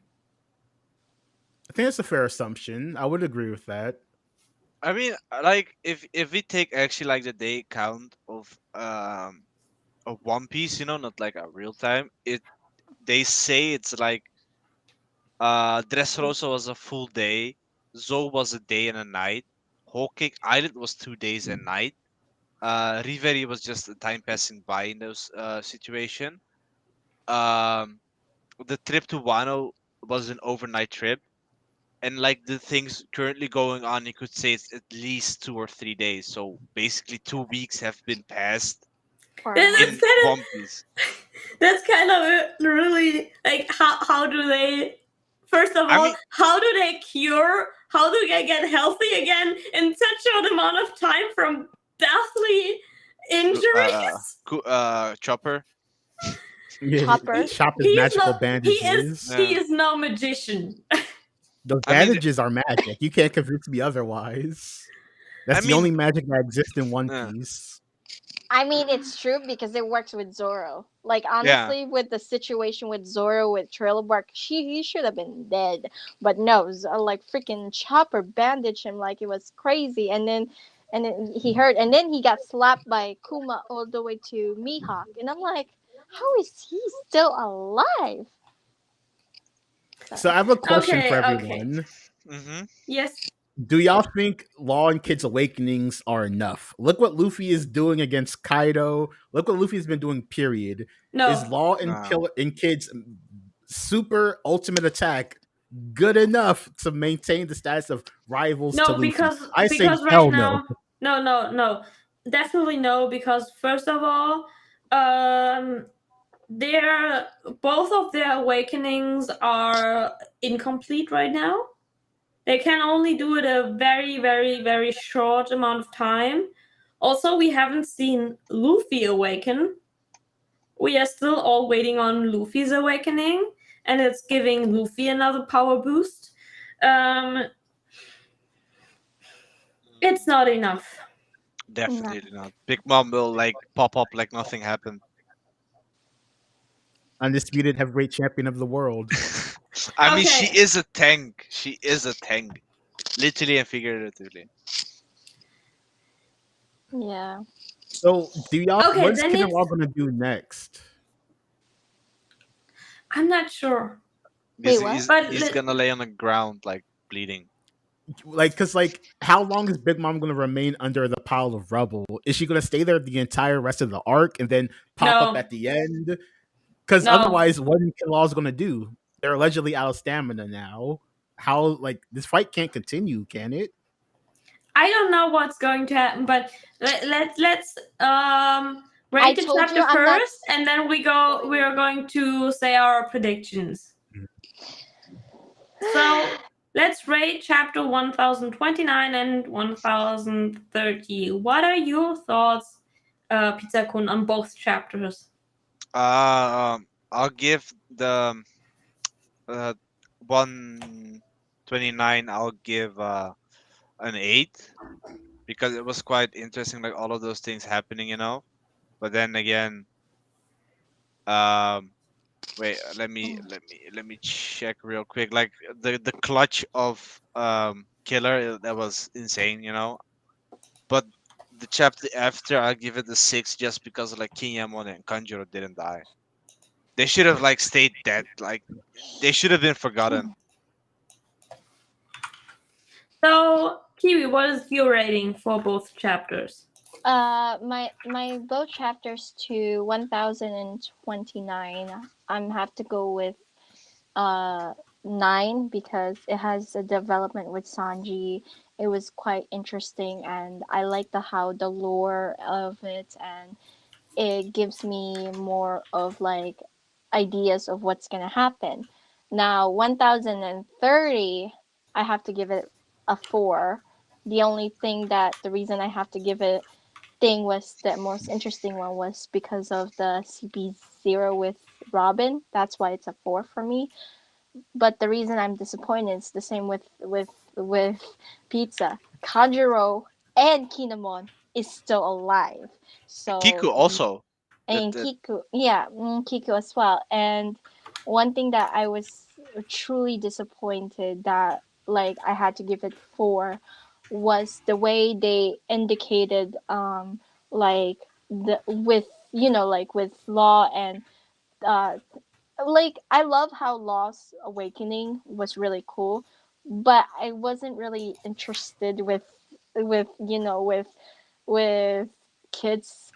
I think that's a fair assumption. I would agree with that. I mean, like if we take actually like the day count of One Piece, not like a real time. They say it's like Dressrosa was a full day, Zou was a day and a night, Whole Cake Island was 2 days and night. Reverie was just a time passing by in those situation. Um, the trip to Wano was an overnight trip, and like the things currently going on, you could say it's at least 2 or 3 days. So basically, 2 weeks have been passed or a That's in month. kind One of Piece. that's kind of really like how do they, first of I all, mean, how do they get healthy again in such short amount of time from deathly injuries? Chopper. Yeah, Chopper. shop his He's magical not. bandages. He is no magician. Those I mean, bandages are magic. You can't convince me otherwise. That's I the mean, only magic that exists in One uh, Piece. I mean, it's true because it works with Zoro. Like yeah. honestly, with the situation with Zoro with Trailer Bark, he should have been dead. But no, like freaking Chopper bandaged him like it was crazy, and then he hurt, and then he got slapped by Kuma all the way to Mihawk, and I'm like, how is he still alive? So I have a question for Okay. everyone. Mm-hmm. Yes. Do y'all think Law and Kid's awakenings are enough? Look what Luffy is doing against Kaido. Look what Luffy's been doing, period. Is No. Law and Kid's super ultimate attack good enough to maintain the status of rivals to No, Luffy? because I say right hell no. now, no, definitely no. Because first of all, their both of their awakenings are incomplete right now. They can only do it a very, very, very short amount of time. Also, we haven't seen Luffy awaken. We are still all waiting on Luffy's awakening, and it's giving Luffy another power boost. It's not enough. Definitely not. Big Mom will like pop up like nothing happened. Undisputed heavyweight champion of the world. I mean, she Okay. is a tank. She is a tank, literally and figuratively. Yeah. So, do y'all? Okay, What's then it's. Kinemon gonna do next? I'm not sure, Wait, He's, what? he's, but he's gonna lay on the ground like bleeding. Like, cause like, how long is Big Mom gonna remain under the pile of rubble? Is she gonna stay there the entire rest of the arc and then pop up no, at the end? Because no. otherwise, what is Law's gonna do? They're allegedly out of stamina now. How like this fight can't continue, can it? I don't know what's going to happen, but let's I rate the told you chapter I'm not first, and then we are going to say our predictions. So let's rate chapter 1029 and 1030. What are your thoughts, Pizza-kun, on both chapters? I'll give the uh 129. I'll give an 8 because it was quite interesting, like all of those things happening, But then again, um, wait, let me check real quick. Like the clutch of killer that was insane. But the chapter after, I'll give it a 6 just because like Kinyamon and Kanjuro didn't die. They should have like stayed dead. Like they should have been forgotten. So, Kiwi, what is your rating for both chapters? my both chapters to 1029. I'm have to go with uh 9 because it has a development with Sanji. It was quite interesting, and I like the how the lore of it, and it gives me more of like ideas of what's gonna happen. Now 1030, I have to give it a 4. The only thing that the reason I have to give it thing was the most interesting one was because of the CP0 with Robin. That's why it's a 4 for me. But the reason I'm disappointed is the same with Pizza. Kanjuro and Kinemon is still alive. Kiku So also. That and that Kiku, yeah, Kiku as well. And one thing that I was truly disappointed that like I had to give it 4 was the way they indicated like the with like with Law and uh like I love how Lost Awakening was really cool, but I wasn't really interested with with kids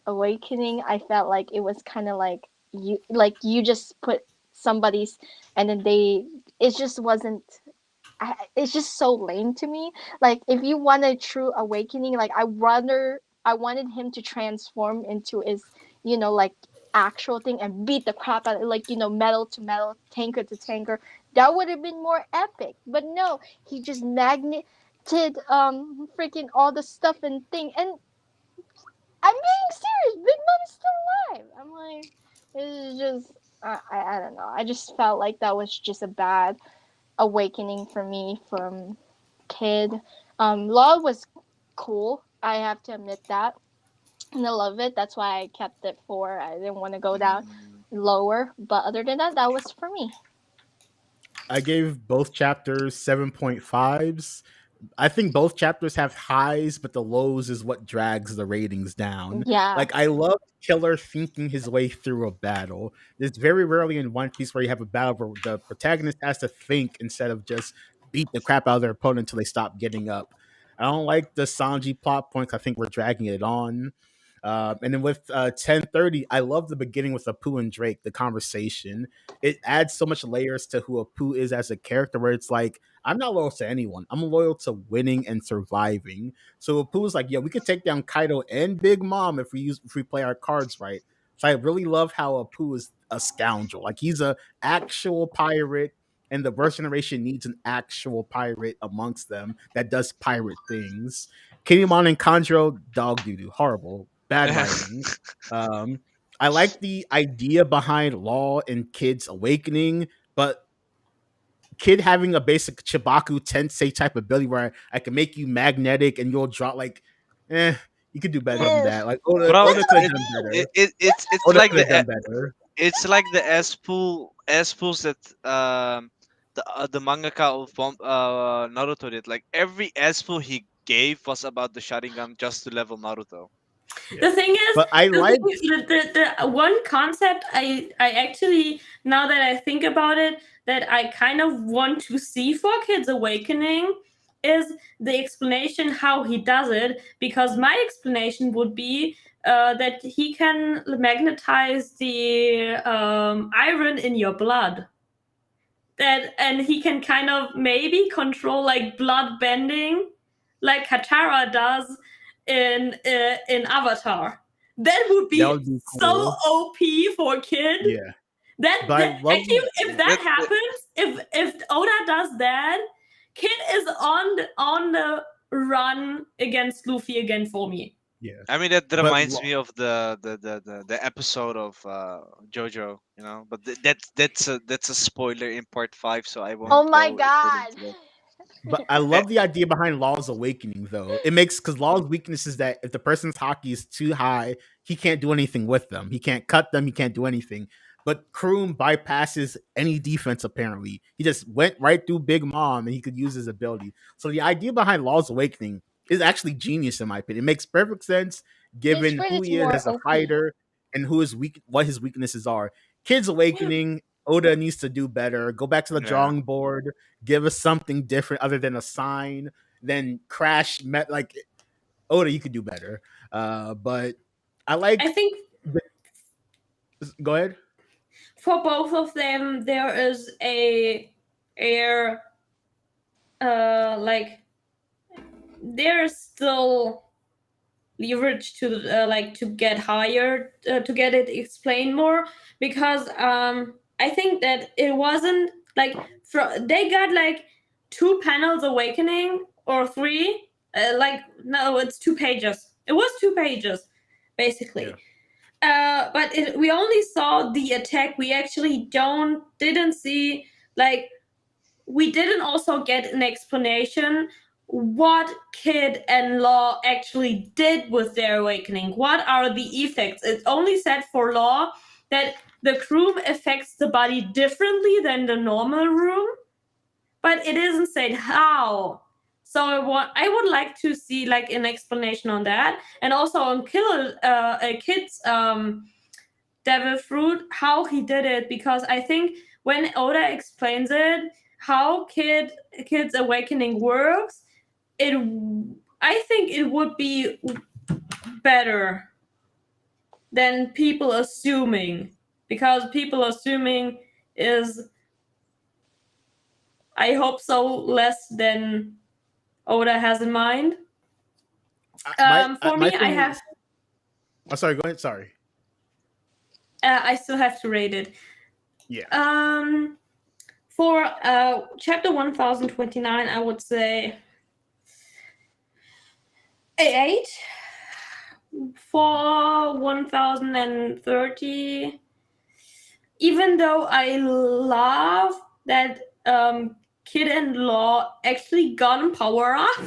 awakening. I felt like it was kind of like you just put somebody's and then they it just wasn't it's just so lame to me. Like if you want a true awakening, like I wanted him to transform into his, like actual thing and beat the crap out of like, metal to metal, tanker to tanker. That would have been more epic. But no, he just magneted freaking all the stuff and thing. And I'm being serious. Big Mom's still alive. I'm like, this is just I don't know. I just felt like that was just a bad awakening for me from kid. Law was cool. I have to admit that, and I love it. That's why I kept it 4. I didn't want to go down mm, lower, but other than that, that was for me. I gave both chapters 7.5s. I think both chapters have highs, but the lows is what drags the ratings down. Yeah, Like I love Killer thinking his way through a battle. There's very rarely in One Piece where you have a battle where the protagonist has to think instead of just beat the crap out of their opponent until they stop getting up. I don't like the Sanji plot points. I think we're dragging it on. And then with 1030, I love the beginning with Apu and Drake, the conversation. It adds so much layers to who Apu is as a character, where it's like, I'm not loyal to anyone. I'm loyal to winning and surviving. So Apu's like, yeah, we could take down Kaido and Big Mom if we play our cards right. So I really love how Apu is a scoundrel. Like he's a actual pirate, and the Birth Generation needs an actual pirate amongst them that does pirate things. Kinemon and Kanjuro, dog doo doo, horrible, bad writing. Um, I like the idea behind Law and Kid's awakening, but Kid having a basic Chibaku Tensei type ability where I can make you magnetic and you'll drop like, eh, you could do better than Eh, that. Like Oda, bro, Oda could have it, done it, better. it it's Oda like could have done better. it's like the S pools that the mangaka of Naruto did. Like every S pool he gave was about the Sharingan just to level Naruto. The thing is, But I like the one concept I actually, now that I think about it, that I kind of want to see for Kid's Awakening is the explanation how he does it, because my explanation would be that he can magnetize the iron in your blood. And he can kind of maybe control like blood bending, like Katara does in Avatar. That would that be would be so cool. OP for Kid. Yeah, That, but I that love actually, if that That, happens, if Oda does that, Kid is on the run against Luffy again for me. yeah. I mean, that But reminds me of the episode of JoJo, you know. But that's a spoiler in part 5, so I Oh won't my go further god. into that. But I Eh, love the idea behind Law's Awakening, though. It makes because Law's weakness is that if the person's hockey is too high, he can't do anything with them. He can't cut them. He can't do anything. But Kroom bypasses any defense. Apparently, he just went right through Big Mom, and he could use his ability. So the idea behind Law's Awakening is actually genius, in my opinion. It makes perfect sense His given friend who is he is more as a OP. fighter and who is weak, what his weaknesses are. Kid's Awakening, Oda needs to do better. Go back to the yeah. drawing board, give us something different other than a sign. Then Crash met like Oda, you could do better. But I I like. think Go ahead. for both of them there is a air like there's still leverage to like to get higher, to get it explained more, because I think that it wasn't like they got like 2 panels awakening or 3, like no, it's 2 pages, it was 2 pages basically. But we only saw the attack, we actually didn't see like, we didn't also get an explanation what Kid and Law actually did with their awakening. What are the effects? It's only said for Law that the Kroom affects the body differently than the normal room, but it isn't said how. So I would like to see like an explanation on that, and also on Kid's devil fruit, how he did it, because I think when Oda explains it, how Kid's awakening works, it I think it would be better than people assuming, because people assuming is, I hope so, less than Oda has in mind. For My me, I thing have is. Oh, sorry. Go ahead. Sorry. I still have to rate it. Yeah. For chapter 1029, I would say 8. For 1030, even though I love that Kid and Law actually got a power up,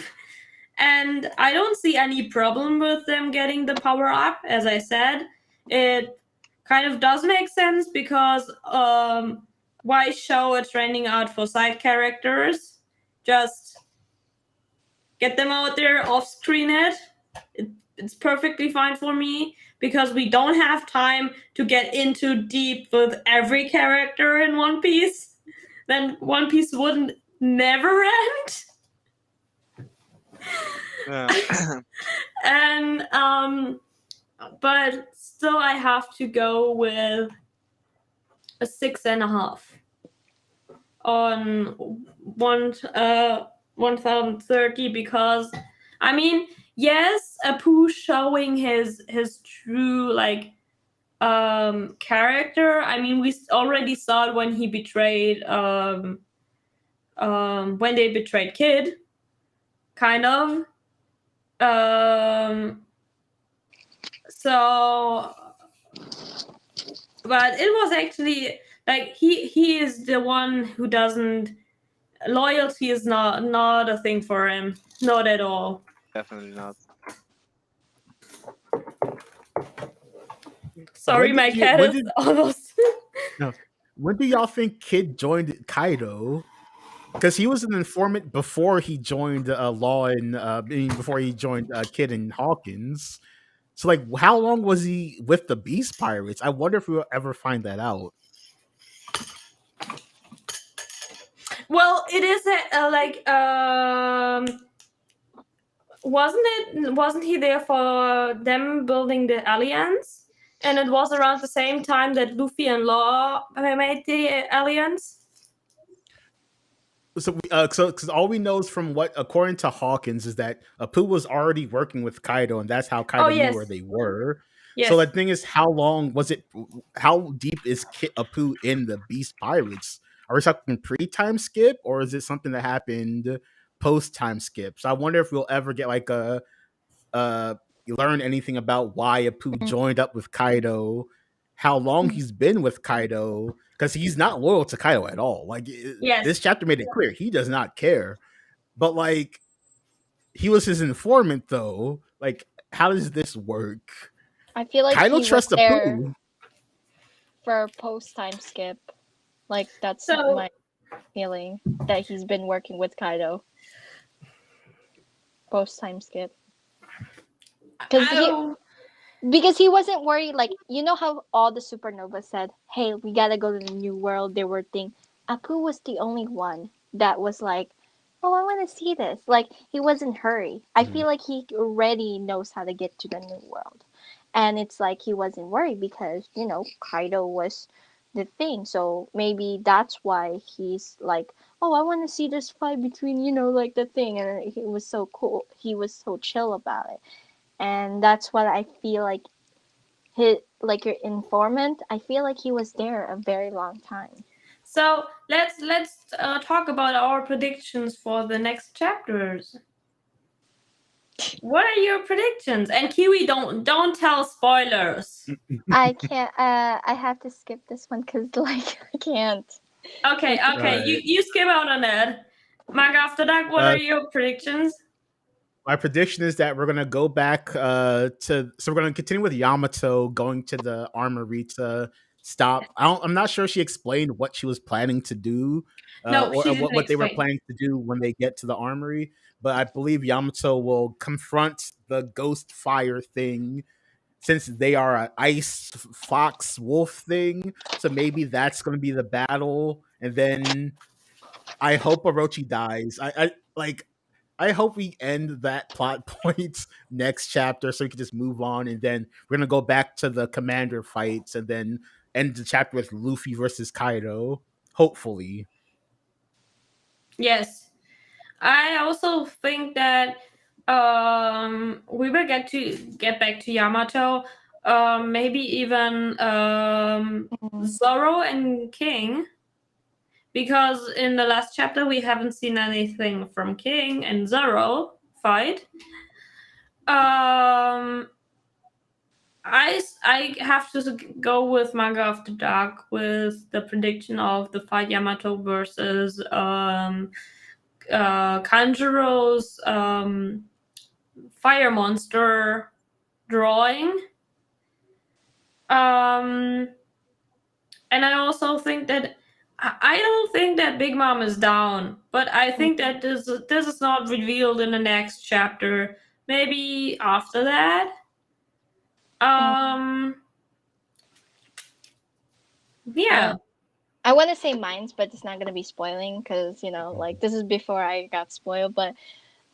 and I don't see any problem with them getting the power up. As I said, it kind of does make sense, because why show a training out for side characters? Just get them out there, off screen it's perfectly fine for me, because we don't have time to get into deep with every character in One Piece. Then One Piece wouldn't never end. Yeah. And but still I have to go with a 6.5 on 1030, because I mean, yes, Apu showing his true like character. I mean, we already saw it when he betrayed when they betrayed Kid, kind of. So, but it was actually like he is the one who doesn't, loyalty is not a thing for him, not at all. Definitely not. Sorry, my cat is almost. No. When do y'all think Kid joined Kaido? because he was an informant before he joined Law and before he joined Kid and Hawkins. So like, how long was he with the Beast Pirates? I wonder if we'll ever find that out. Well, it is like wasn't he there for them building the alliance? And it was around the same time that Luffy and Law made the alliance. So, because all we know is from what, according to Hawkins, is that Apu was already working with Kaido, and that's how Kaido knew where they were. Yes. So the thing is, how long was it? How deep is Apu in the Beast Pirates? Are we talking pre-time skip, or is it something that happened post-time skip? So I wonder if we'll ever get like you learn anything about why Apu joined up with Kaido, how long he's been with Kaido, because he's not loyal to Kaido at all. Like, this chapter made it clear he does not care. But like, he was his informant though. Like, how does this work? I feel like Kaido he trusts was there Apu for post time skip. Like that's my feeling, that he's been working with Kaido post time skip. Because he wasn't worried. Like, you know how all the supernovas said, "Hey, we gotta go to the new world." They were thinking Apu was the only one that was like, "Oh, I want to see this." Like, he wasn't hurry. I feel like he already knows how to get to the new world, and it's like he wasn't worried because Kaido was the thing. So maybe that's why he's like, "Oh, I want to see this fight between like the thing," and he was so cool. He was so chill about it. And that's what I feel like like your informant. I feel like he was there a very long time. So let's talk about our predictions for the next chapters. What are your predictions? And Kiwi, don't tell spoilers. I can't. I have to skip this one because like I can't. Okay. Right. You skip out on that. Manga After Dark, what are your predictions? My prediction is that we're gonna go back so we're gonna continue with Yamato going to the armory to stop. I'm not sure she explained what she was planning to do, or what they were planning to do when they get to the armory. But I believe Yamato will confront the ghost fire thing, since they are an ice fox wolf thing. So maybe that's gonna be the battle, and then I hope Orochi dies. I hope we end that plot point next chapter so we can just move on, and then we're gonna go back to the commander fights and then end the chapter with Luffy versus Kaido. Hopefully. Yes. I also think that we will get back to Yamato. Maybe even Zoro and King. Because in the last chapter we haven't seen anything from King and Zoro fight. I have to go with Manga After Dark with the prediction of the fight Yamato versus Kanjuro's fire monster drawing. And I also think that I don't think that Big Mom is down, but I think that this is not revealed in the next chapter. Maybe after that. Yeah. I want to say mines, but it's not gonna be spoiling because like this is before I got spoiled. But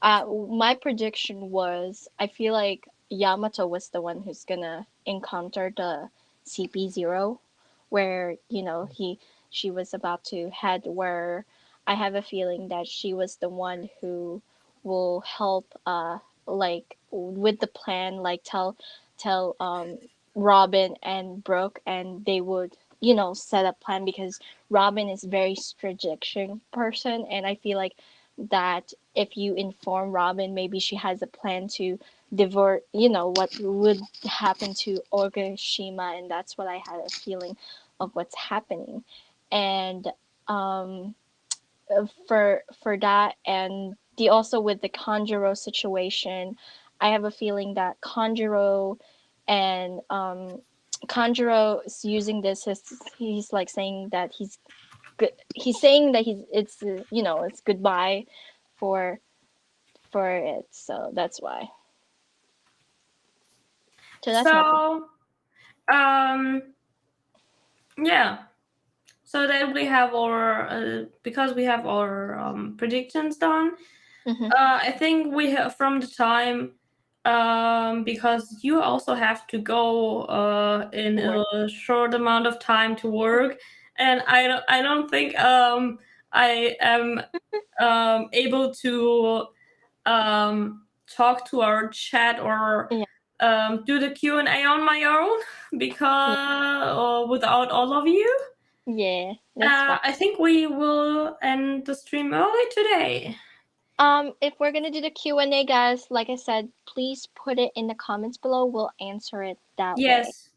my prediction was I feel like Yamato was the one who's gonna encounter the CP0, where she was about to head where. I have a feeling that she was the one who will help like with the plan, like tell Robin and Brooke, and they would set a plan because Robin is very strategic person, and I feel like that if you inform Robin, maybe she has a plan to divert, what would happen to Orgashima, and that's what I had a feeling of what's happening. And for that, and the also with the Kanjuro situation, I have a feeling that Kanjuro is using this. He's like saying that he's good. He's saying that it's it's goodbye for it. So that's why. So that's my thing. So, um, yeah. So then we have our because we have our predictions done. Mhm. I think we have from the time because you also have to go in Work. a short amount of time to work, and I don't think I am able to talk to our chat or Yeah. do the Q&A on my own Yeah. because without all of you. Yeah. That's fine. I think we will end the stream early today. If we're gonna do the Q&A, guys, like I said, please put it in the comments below. We'll answer it that way. Yes.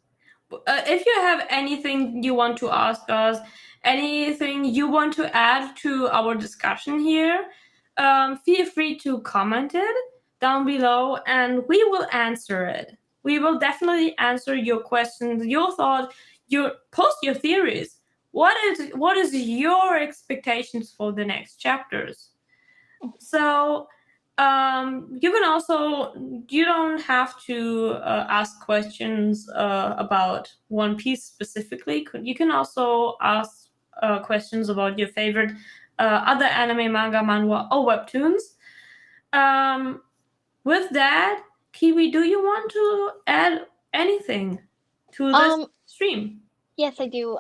If you have anything you want to ask us, anything you want to add to our discussion here, feel free to comment it down below and we will answer it. We will definitely answer your questions, your thoughts, your post your theories. What is your expectations for the next chapters? So you can also you don't have to ask questions about One Piece specifically. You can also ask questions about your favorite other anime, manga, manhwa, or webtoons. Um, with that, Kiwi, do you want to add anything to this Um, stream? yes, I do.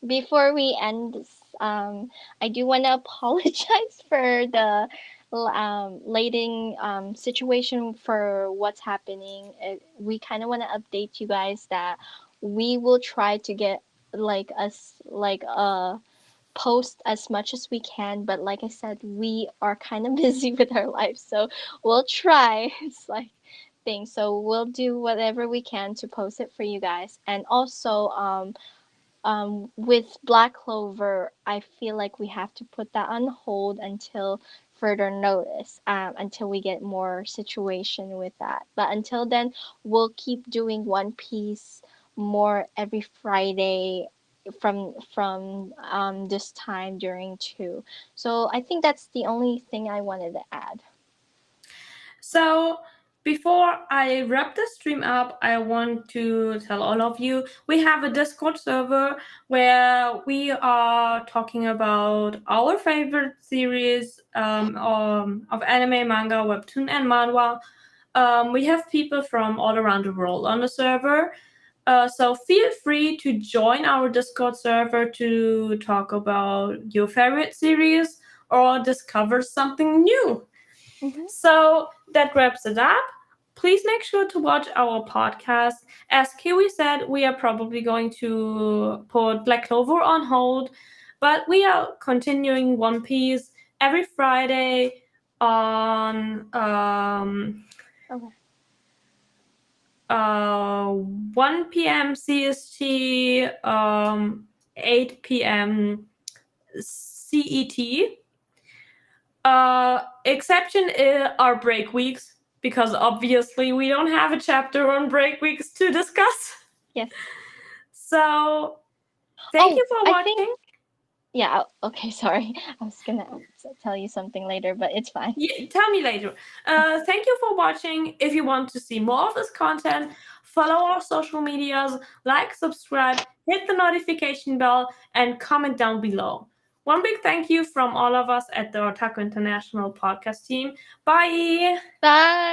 Before we end this, I do want to apologize for the lighting situation for what's happening. We kind of want to update you guys that we will try to get like us like post as much as we can, but like I said, we are kind of busy with our lives, so we'll try. It's like thing, so we'll do whatever we can to post it for you guys. And also with Black Clover, I feel like we have to put that on hold until further notice, until we get more situation with that. But until then, we'll keep doing One Piece more every Friday from this time during 2. So I think that's the only thing I wanted to add. So, before I wrap the stream up, I want to tell all of you we have a Discord server where we are talking about our favorite series of anime, manga, webtoon, and manhwa. We have people from all around the world on the server. So feel free to join our Discord server to talk about your favorite series or discover something new. Mm-hmm. So that wraps it up. Please make sure to watch our podcast. As Kiwi said, we are probably going to put Black Clover on hold, but we are continuing One Piece every Friday on Okay. 1 p.m. CST, 8 p.m. CET. Exception are break weeks because obviously we don't have a chapter on break weeks to discuss. Yes. So thank you for I watching. think yeah, okay, sorry. I was gonna tell you something later, but it's fine. Yeah, tell me later. Thank you for watching. If you want to see more of this content, follow our social medias, like, subscribe, hit the notification bell, and comment down below. One big thank you from all of us at the Otaku International podcast team. Bye! Bye!